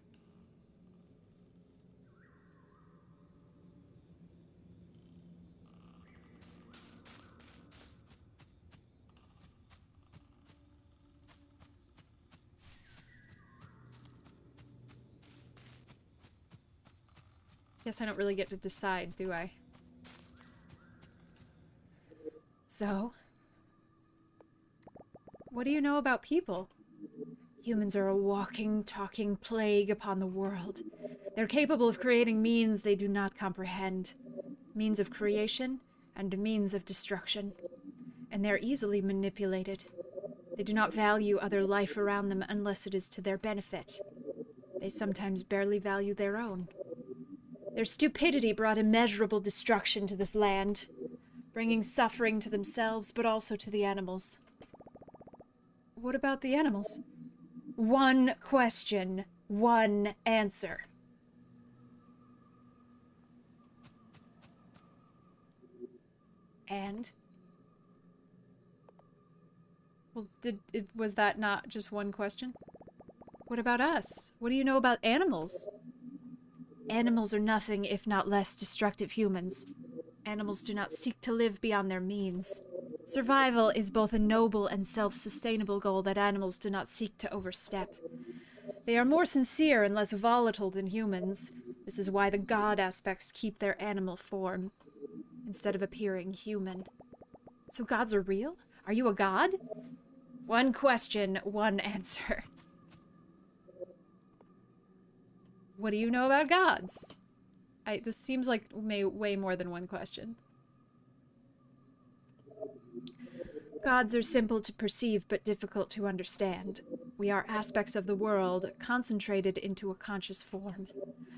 Guess I don't really get to decide, do I? So, what do you know about people? Humans are a walking, talking plague upon the world. They're capable of creating means they do not comprehend. Means of creation and means of destruction. And they're easily manipulated. They do not value other life around them unless it is to their benefit. They sometimes barely value their own. Their stupidity brought immeasurable destruction to this land, bringing suffering to themselves, but also to the animals. What about the animals? One question, one answer. And? Well, was that not just one question? What about us? What do you know about animals? Animals are nothing if not less destructive humans. Animals do not seek to live beyond their means. Survival is both a noble and self-sustainable goal that animals do not seek to overstep. They are more sincere and less volatile than humans. This is why the god aspects keep their animal form, instead of appearing human. So gods are real? Are you a god? One question, one answer. What do you know about gods? This seems like way more than one question. Gods are simple to perceive but difficult to understand. We are aspects of the world concentrated into a conscious form.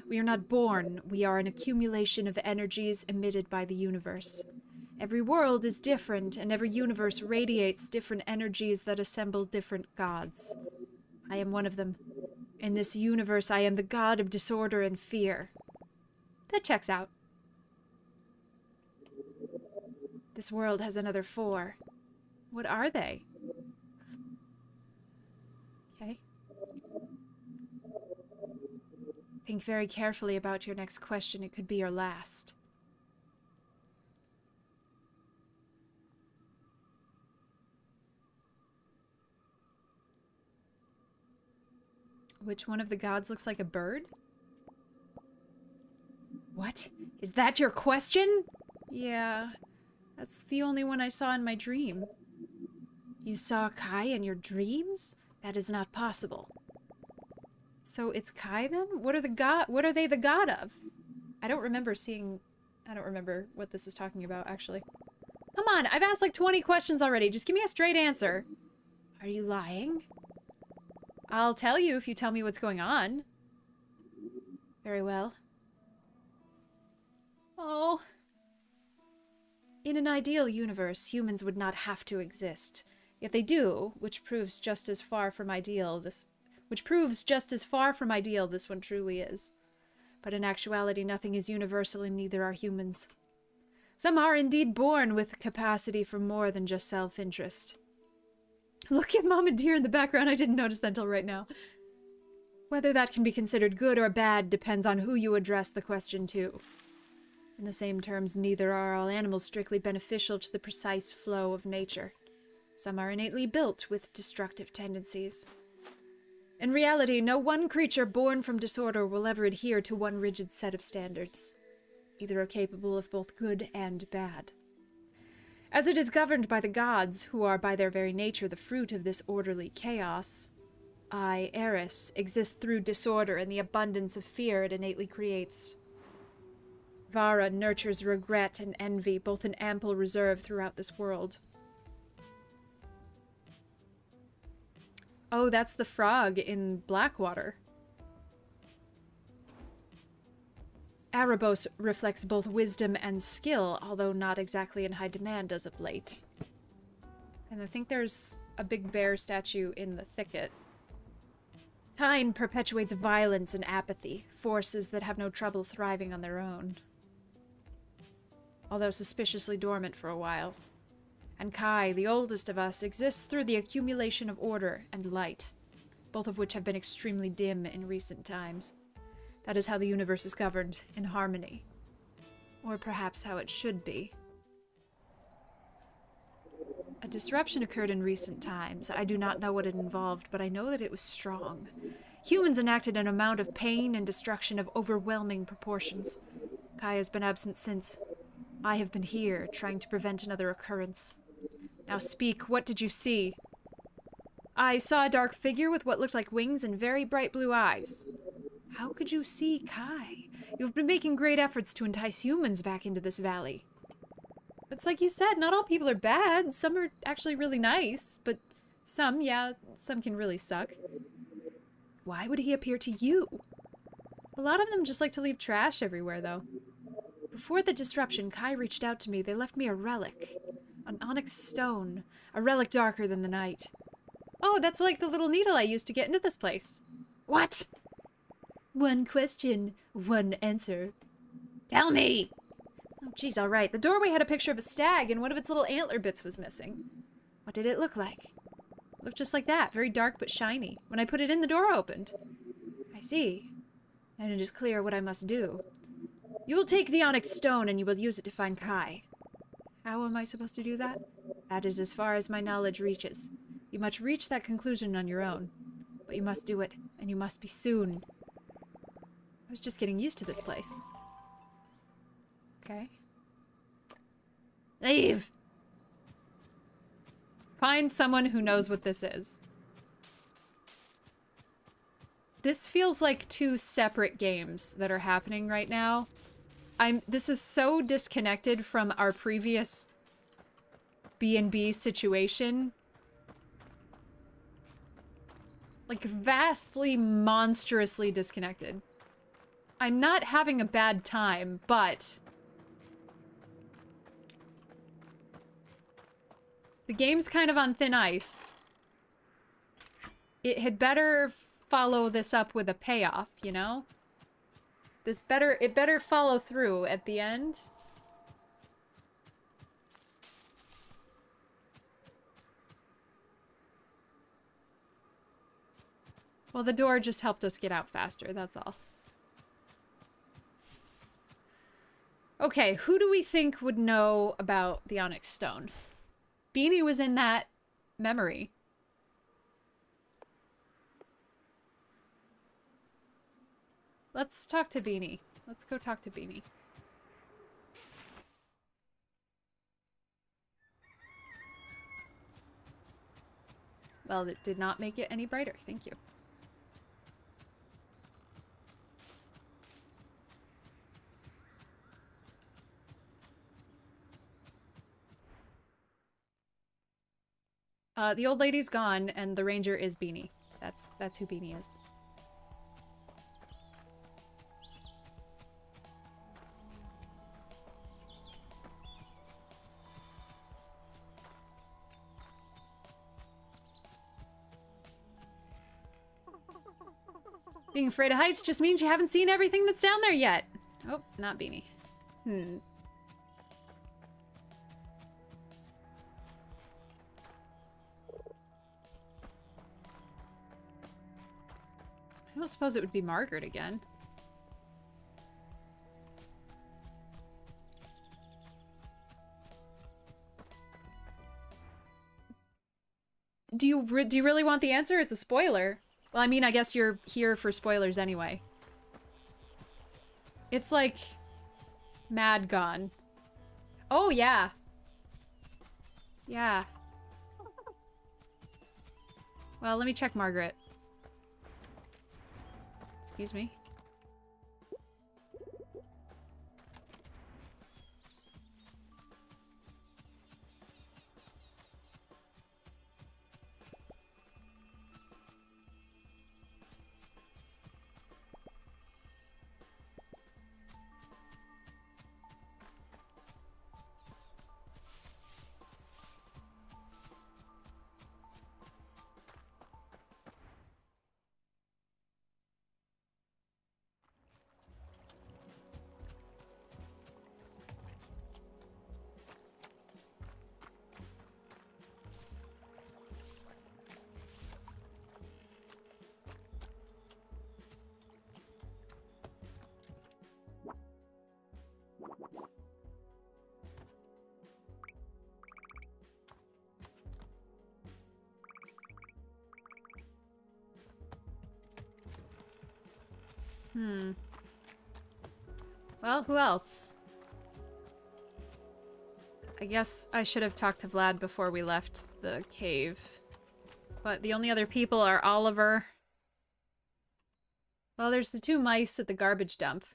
We are not born, we are an accumulation of energies emitted by the universe. Every world is different, and every universe radiates different energies that assemble different gods. I am one of them. In this universe, I am the god of disorder and fear. That checks out. This world has another 4. What are they? Okay. Think very carefully about your next question. It could be your last. Which one of the gods looks like a bird? What? Is that your question? Yeah. That's the only one I saw in my dream. You saw Kai in your dreams? That is not possible. So it's Kai then? What are they the god of? I don't remember what this is talking about, actually. Come on, I've asked like 20 questions already. Just give me a straight answer. Are you lying? I'll tell you if you tell me what's going on. Very well. Oh. In an ideal universe, humans would not have to exist. Yet they do, which proves just as far from ideal this one truly is. But in actuality, nothing is universal and neither are humans. Some are indeed born with capacity for more than just self-interest. Look at Mama Deer in the background, I didn't notice that until right now. Whether that can be considered good or bad depends on who you address the question to. In the same terms, neither are all animals strictly beneficial to the precise flow of nature. Some are innately built with destructive tendencies. In reality, no one creature born from disorder will ever adhere to one rigid set of standards. Either are capable of both good and bad. As it is governed by the gods, who are by their very nature the fruit of this orderly chaos, I, Eris, exist through disorder and the abundance of fear it innately creates. Vara nurtures regret and envy, both in ample reserve throughout this world. Oh, that's the frog in Blackwater. Erebos reflects both wisdom and skill, although not exactly in high demand as of late. And I think there's a big bear statue in the thicket. Tyne perpetuates violence and apathy, forces that have no trouble thriving on their own. Although suspiciously dormant for a while. And Kai, the oldest of us, exists through the accumulation of order and light, both of which have been extremely dim in recent times. That is how the universe is governed, in harmony. Or perhaps how it should be. A disruption occurred in recent times. I do not know what it involved, but I know that it was strong. Humans enacted an amount of pain and destruction of overwhelming proportions. Kai has been absent since. I have been here, trying to prevent another occurrence. Now speak, what did you see? I saw a dark figure with what looked like wings and very bright blue eyes. How could you see Kai? You've been making great efforts to entice humans back into this valley. It's like you said, not all people are bad. Some are actually really nice, but some can really suck. Why would he appear to you? A lot of them just like to leave trash everywhere, though. Before the disruption, Kai reached out to me. They left me a relic. An onyx stone. A relic darker than the night. Oh, that's like the little needle I used to get into this place. What? One question, one answer. Tell me! Oh, geez, all right. The doorway had a picture of a stag, and one of its little antler bits was missing. What did it look like? Looked just like that, very dark but shiny. When I put it in, the door opened. I see. And it is clear what I must do. You will take the onyx stone and you will use it to find Kai. How am I supposed to do that? That is as far as my knowledge reaches. You must reach that conclusion on your own. But you must do it, and you must be soon. I was just getting used to this place. Okay. Leave! Find someone who knows what this is. This feels like two separate games that are happening right now. This is so disconnected from our previous B&B situation. Like, vastly, monstrously disconnected. I'm not having a bad time, but the game's kind of on thin ice. It had better follow this up with a payoff, you know? It better follow through at the end. Well, the door just helped us get out faster, that's all. Okay, who do we think would know about the Onyx Stone? Beanie was in that memory. Let's talk to Beanie. Let's go talk to Beanie. Well, it did not make it any brighter. Thank you. The old lady's gone, and the ranger is Beanie. That's who Beanie is. Being afraid of heights just means you haven't seen everything that's down there yet. Oh, not Beanie. I don't suppose it would be Margaret again. Do you really want the answer? It's a spoiler. Well, I mean, I guess you're here for spoilers anyway. It's like Mad Gone. Oh, yeah. Yeah. Well, let me check Margaret. Excuse me. Well, who else? I guess I should have talked to Vlad before we left the cave. But the only other people are Oliver. Well, there's the two mice at the garbage dump.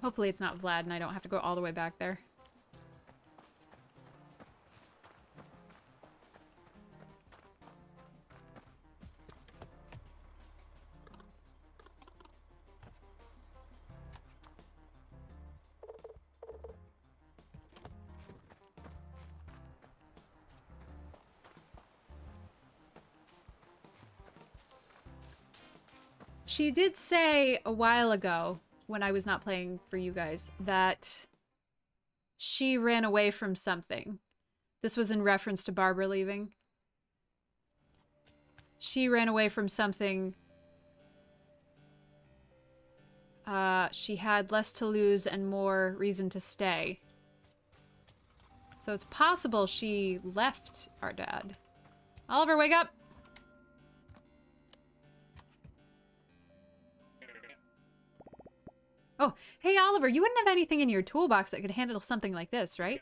Hopefully it's not Vlad and I don't have to go all the way back there. She did say a while ago, when I was not playing for you guys, that She ran away from something. This was in reference to Barbara leaving. She ran away from something. She had less to lose and more reason to stay. So it's possible she left our dad. Oliver, wake up! Oh, hey Oliver, you wouldn't have anything in your toolbox that could handle something like this, right?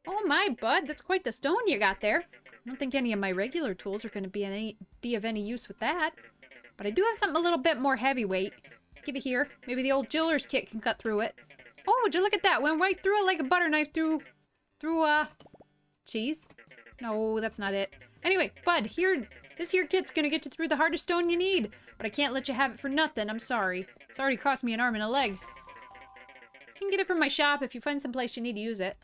Oh my, bud, that's quite the stone you got there. I don't think any of my regular tools are going to be of any use with that. But I do have something a little bit more heavyweight. Give it here. Maybe the old jeweler's kit can cut through it. Oh, would you look at that? Went right through it like a butter knife through, cheese? No, that's not it. Anyway, bud, here, this here kit's gonna get you through the hardest stone you need. But I can't let you have it for nothing, I'm sorry. It's already cost me an arm and a leg. You can get it from my shop if you find some place you need to use it.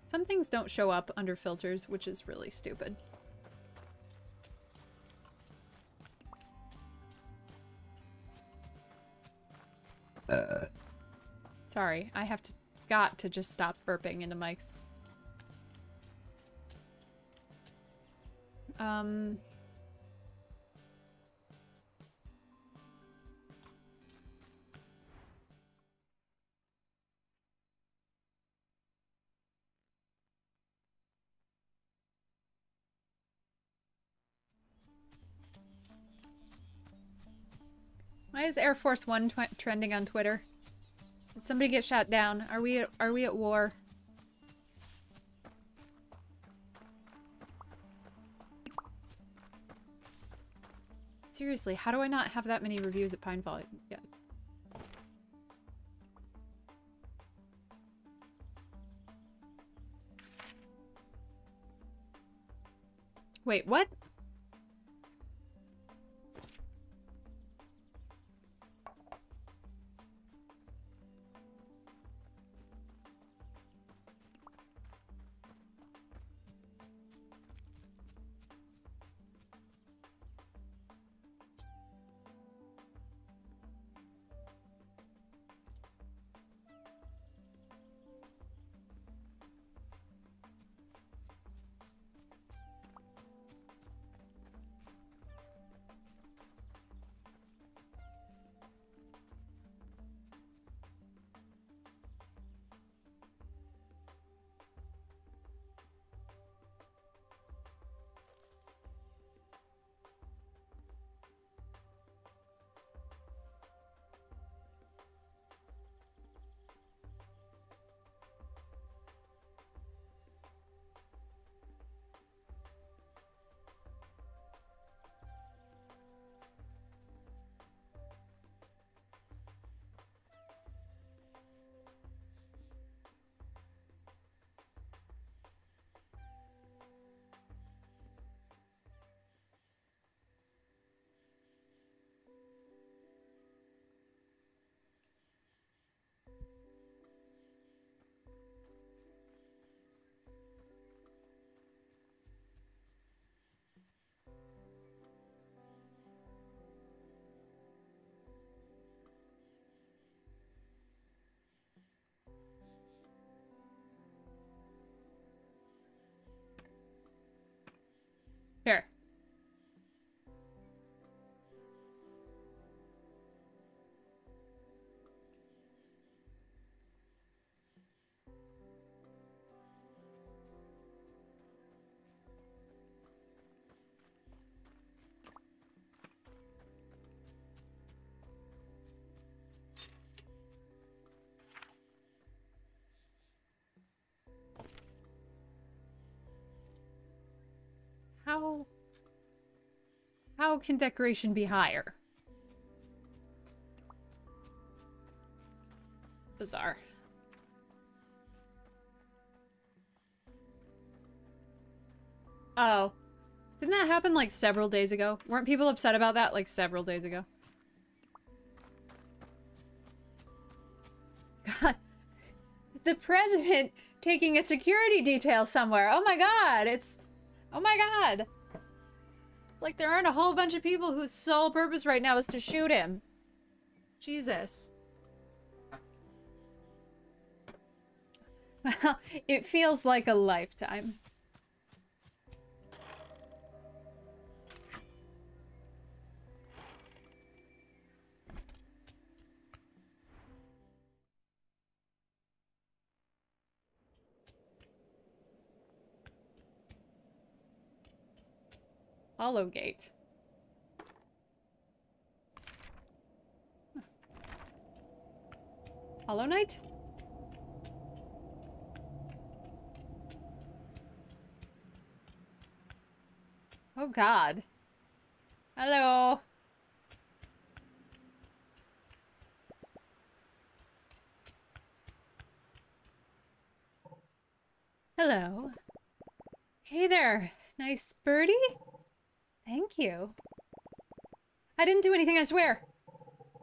Some things don't show up under filters, which is really stupid. Sorry, I have got to just stop burping into mics. Why is Air Force One trending on Twitter? Did somebody get shot down? Are we at war? Seriously, how do I not have that many reviews at Pinefall yet? Wait, what? Here. How can decoration be higher? Bizarre. Oh. Didn't that happen like several days ago? Weren't people upset about that like several days ago? God. the president taking a security detail somewhere. Oh my god, oh my god. It's like there aren't a whole bunch of people whose sole purpose right now is to shoot him. Jesus. Well, it feels like a lifetime. Hollow Gate. Hollow Knight? Oh god. Hello. Hello. Hey there. Nice birdie? Thank you. I didn't do anything, I swear.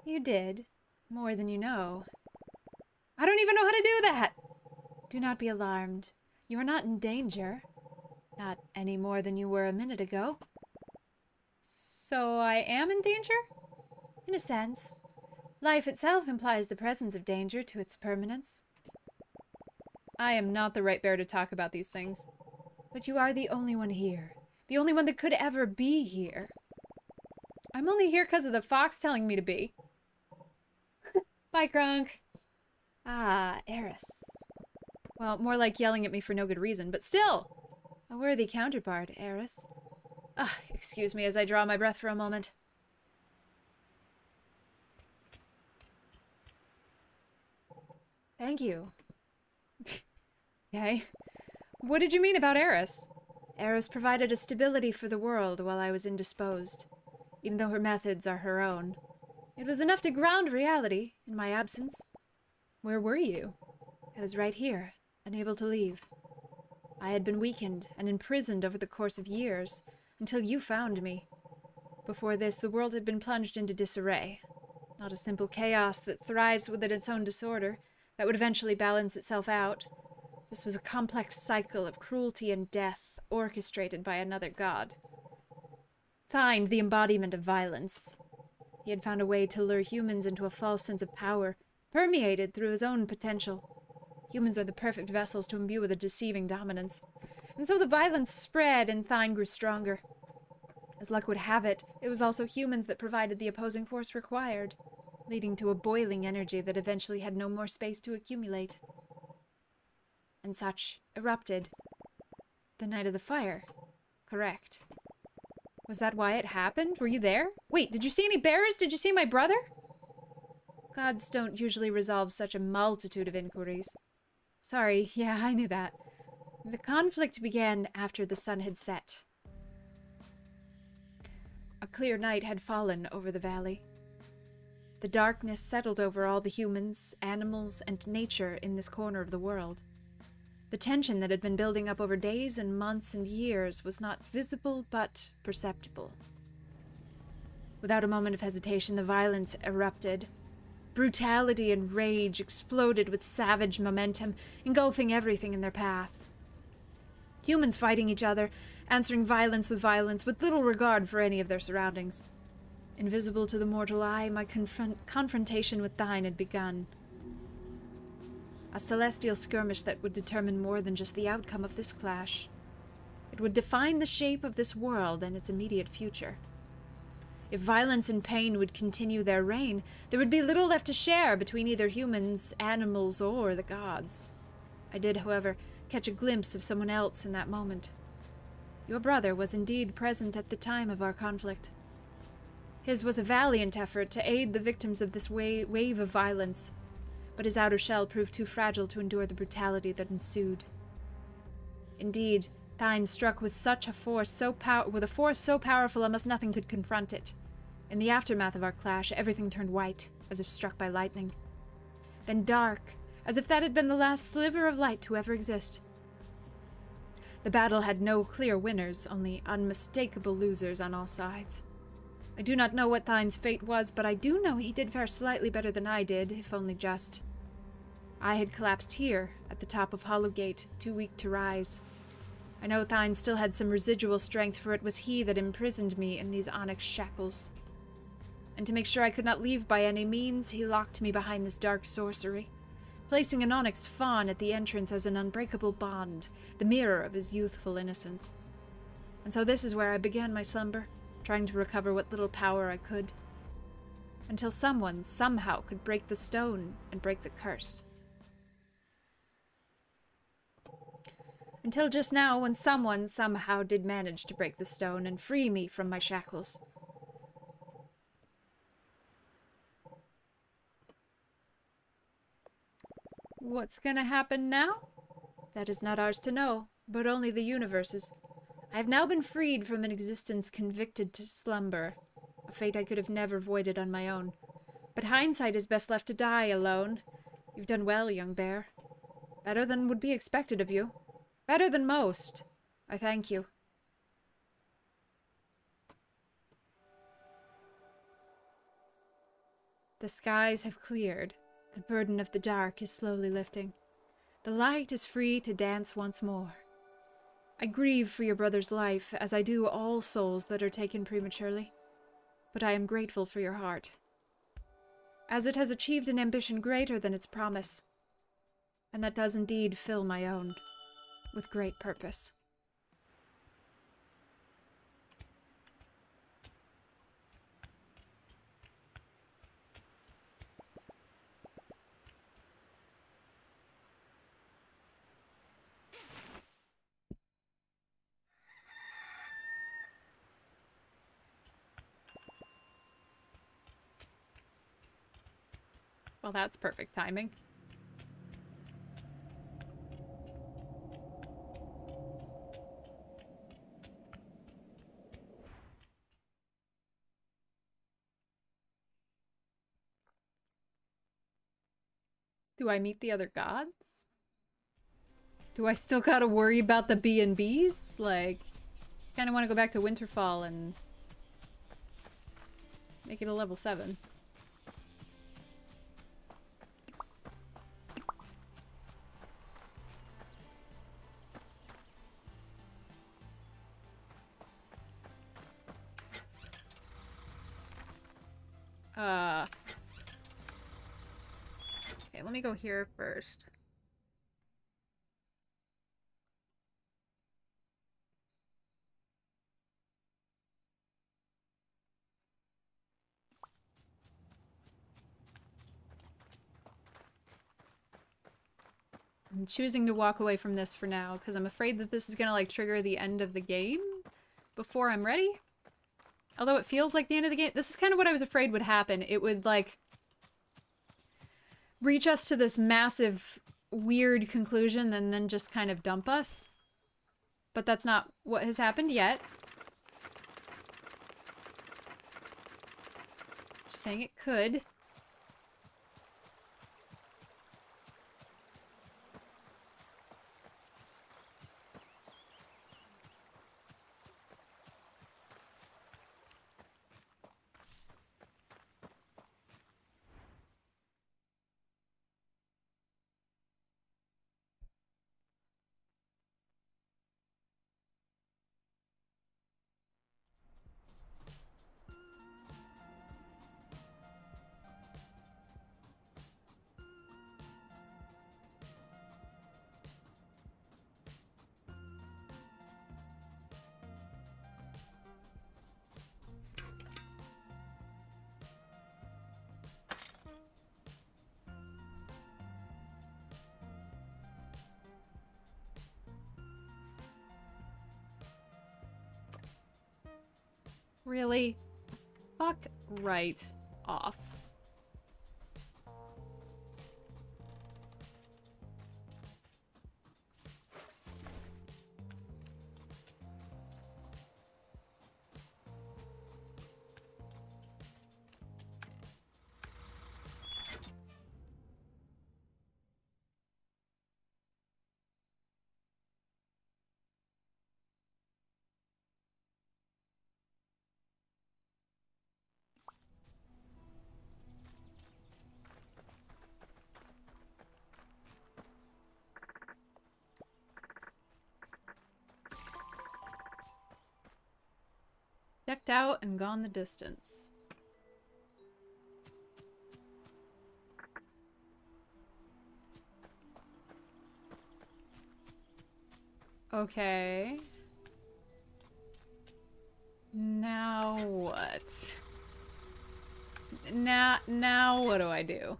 You did. More than you know. I don't even know how to do that. Do not be alarmed. You are not in danger. Not any more than you were a minute ago. So I am in danger? In a sense. Life itself implies the presence of danger to its permanence. I am not the right bear to talk about these things. But you are the only one here. The only one that could ever be here. I'm only here because of the fox telling me to be. Bye, Crunk. Ah, Eris. Well, more like yelling at me for no good reason, but still! A worthy counterpart, Eris. Ah, excuse me as I draw my breath for a moment. Thank you. Okay. What did you mean about Eris? Eris provided a stability for the world while I was indisposed, even though her methods are her own. It was enough to ground reality in my absence. Where were you? I was right here, unable to leave. I had been weakened and imprisoned over the course of years, until you found me. Before this, the world had been plunged into disarray. Not a simple chaos that thrives within its own disorder, that would eventually balance itself out. This was a complex cycle of cruelty and death, orchestrated by another god. Thine, the embodiment of violence. He had found a way to lure humans into a false sense of power, permeated through his own potential. Humans are the perfect vessels to imbue with a deceiving dominance. And so the violence spread and Thine grew stronger. As luck would have it, it was also humans that provided the opposing force required, leading to a boiling energy that eventually had no more space to accumulate. And such erupted. The night of the fire. Correct. Was that why it happened? Were you there? Wait, did you see any bears? Did you see my brother? Gods don't usually resolve such a multitude of inquiries. Sorry, yeah, I knew that. The conflict began after the sun had set. A clear night had fallen over the valley. The darkness settled over all the humans, animals, and nature in this corner of the world. The tension that had been building up over days and months and years was not visible, but perceptible. Without a moment of hesitation, the violence erupted. Brutality and rage exploded with savage momentum, engulfing everything in their path. Humans fighting each other, answering violence, with little regard for any of their surroundings. Invisible to the mortal eye, my confrontation with Thine had begun. A celestial skirmish that would determine more than just the outcome of this clash. It would define the shape of this world and its immediate future. If violence and pain would continue their reign, there would be little left to share between either humans, animals, or the gods. I did, however, catch a glimpse of someone else in that moment. Your brother was indeed present at the time of our conflict. His was a valiant effort to aid the victims of this wave of violence, but his outer shell proved too fragile to endure the brutality that ensued. Indeed, Thine struck with a force so powerful almost nothing could confront it. In the aftermath of our clash, everything turned white, as if struck by lightning. Then dark, as if that had been the last sliver of light to ever exist. The battle had no clear winners, only unmistakable losers on all sides. I do not know what Thine's fate was, but I do know he did fare slightly better than I did, if only just. I had collapsed here, at the top of Hollowgate, too weak to rise. I know Thine still had some residual strength, for it was he that imprisoned me in these onyx shackles. And to make sure I could not leave by any means, he locked me behind this dark sorcery, placing an onyx fawn at the entrance as an unbreakable bond, the mirror of his youthful innocence. And so this is where I began my slumber, trying to recover what little power I could, until someone, somehow, could break the stone and break the curse. Until just now, when someone, somehow, did manage to break the stone and free me from my shackles. What's gonna happen now? That is not ours to know, but only the universe's. I have now been freed from an existence convicted to slumber, a fate I could have never avoided on my own. But hindsight is best left to die alone. You've done well, young bear. Better than would be expected of you. Better than most. I thank you. The skies have cleared. The burden of the dark is slowly lifting. The light is free to dance once more. I grieve for your brother's life, as I do all souls that are taken prematurely. But I am grateful for your heart, as it has achieved an ambition greater than its promise. And that does indeed fill my own, with great purpose. Well, that's perfect timing. Do I meet the other gods? Do I still gotta worry about the B&Bs? Like, kinda wanna go back to Winterfall and make it a level 7. Okay, let me go here first. I'm choosing to walk away from this for now, because I'm afraid that this is gonna, like, trigger the end of the game before I'm ready. Although it feels like the end of the game. This is kind of what I was afraid would happen. It would, like, reach us to this massive, weird conclusion and then just kind of dump us. But that's not what has happened yet. Just saying it could. Really? Fuck right off. Decked out and gone the distance. Okay. Now what? Now what do I do?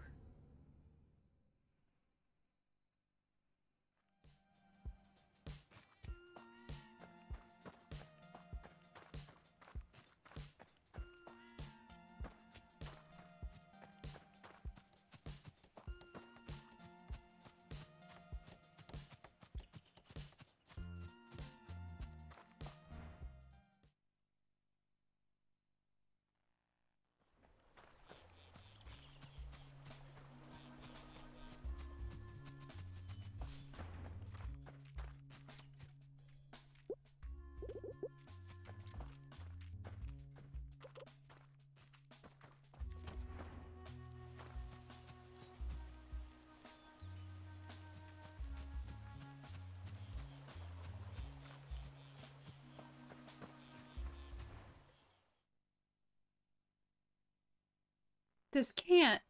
This can't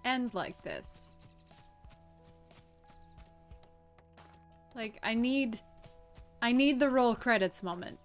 end like this. Like, I need the roll credits moment.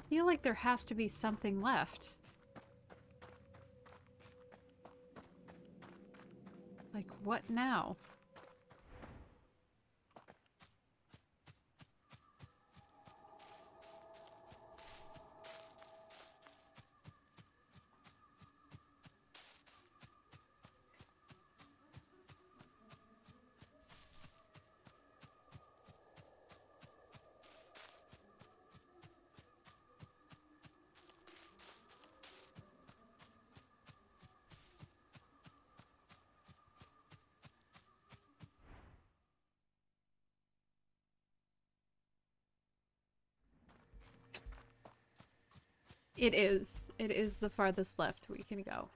I feel like there has to be something left. Like, what now? It is. It is the farthest left we can go.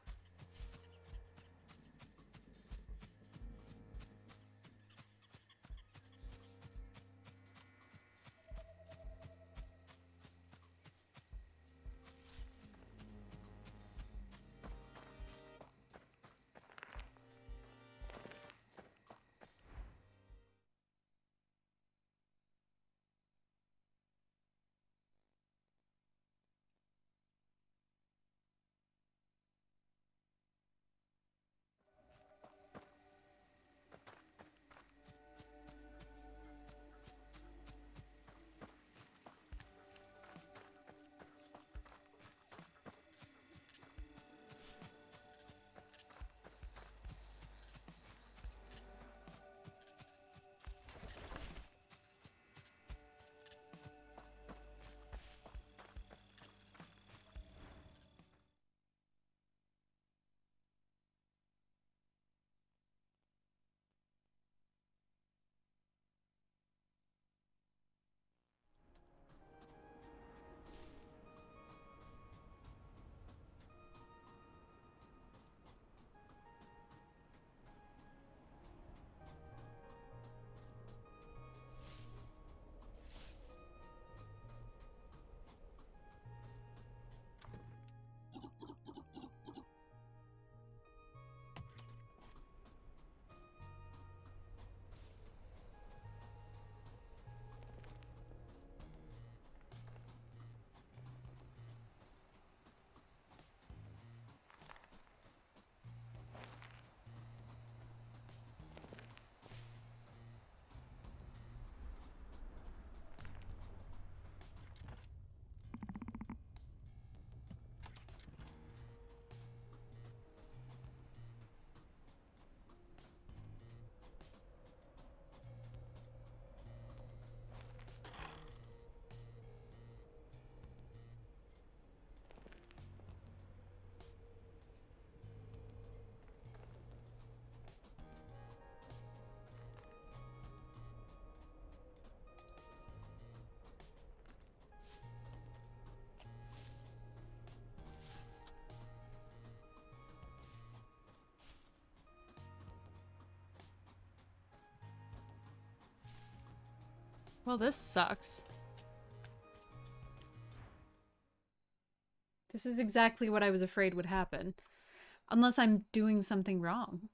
Well, this sucks. This is exactly what I was afraid would happen. Unless I'm doing something wrong.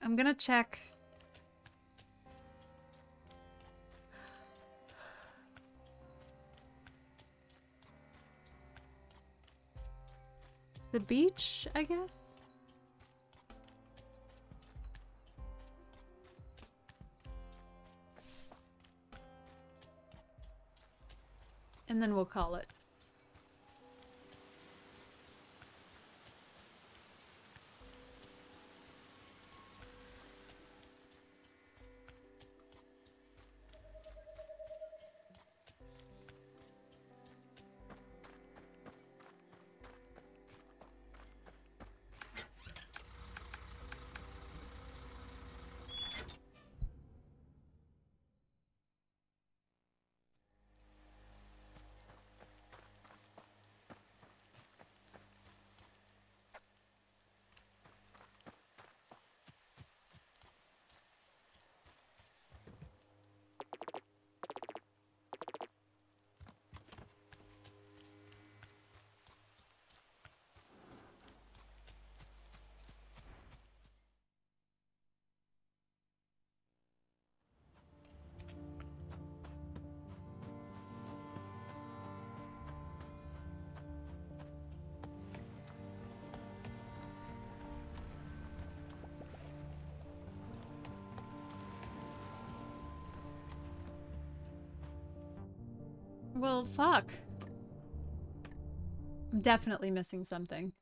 I'm gonna check. The beach, I guess? And then we'll call it. Well, fuck. I'm definitely missing something.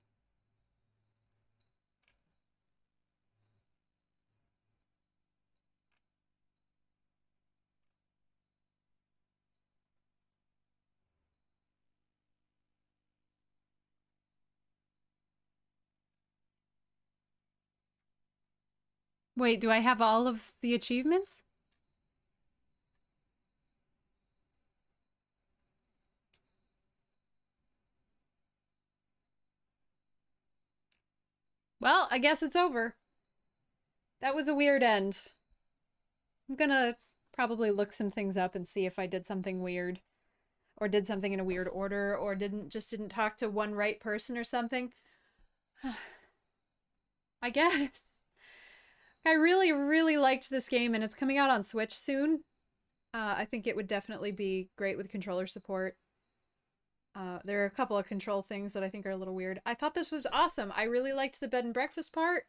Wait, do I have all of the achievements? Well, I guess it's over. That was a weird end. I'm gonna probably look some things up and see if I did something weird. Or did something in a weird order, or didn't talk to one right person or something. I guess. I really, really liked this game, and it's coming out on Switch soon. I think it would definitely be great with controller support. There are a couple of control things that I think are a little weird. I thought this was awesome. I really liked the bed and breakfast part.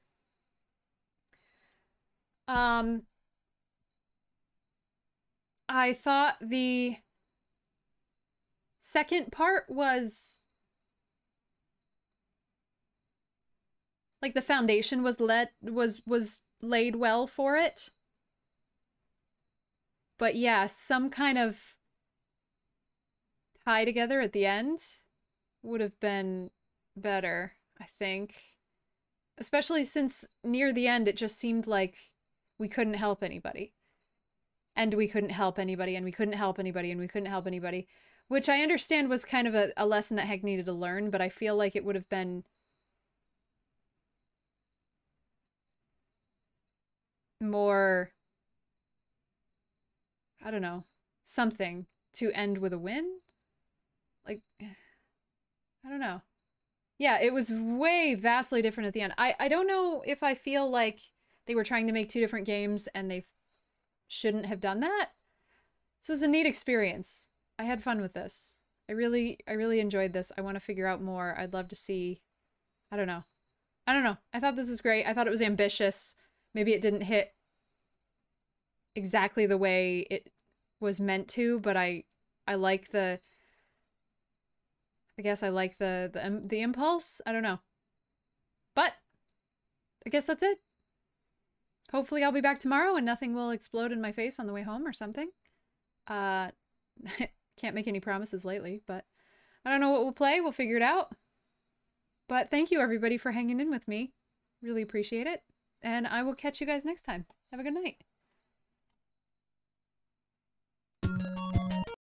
I thought the second part was like the foundation was laid well for it. But yeah, some kind of tie together at the end would have been better, I think. Especially since near the end it just seemed like we couldn't help anybody. And we couldn't help anybody, and we couldn't help anybody, and we couldn't help anybody. Which I understand was kind of a lesson that Hank needed to learn, but I feel like it would have been more, I don't know, something to end with a win? Like, I don't know. Yeah, it was way vastly different at the end. I don't know if I feel like they were trying to make two different games and they shouldn't have done that. This was a neat experience. I had fun with this. I really enjoyed this. I want to figure out more. I'd love to see. I don't know. I thought this was great. I thought it was ambitious. Maybe it didn't hit exactly the way it was meant to, but I like the. I guess I like the impulse. I don't know. But I guess that's it. Hopefully I'll be back tomorrow and nothing will explode in my face on the way home or something. Can't make any promises lately, but I don't know what we'll play. We'll figure it out. But thank you, everybody, for hanging in with me. Really appreciate it. And I will catch you guys next time. Have a good night.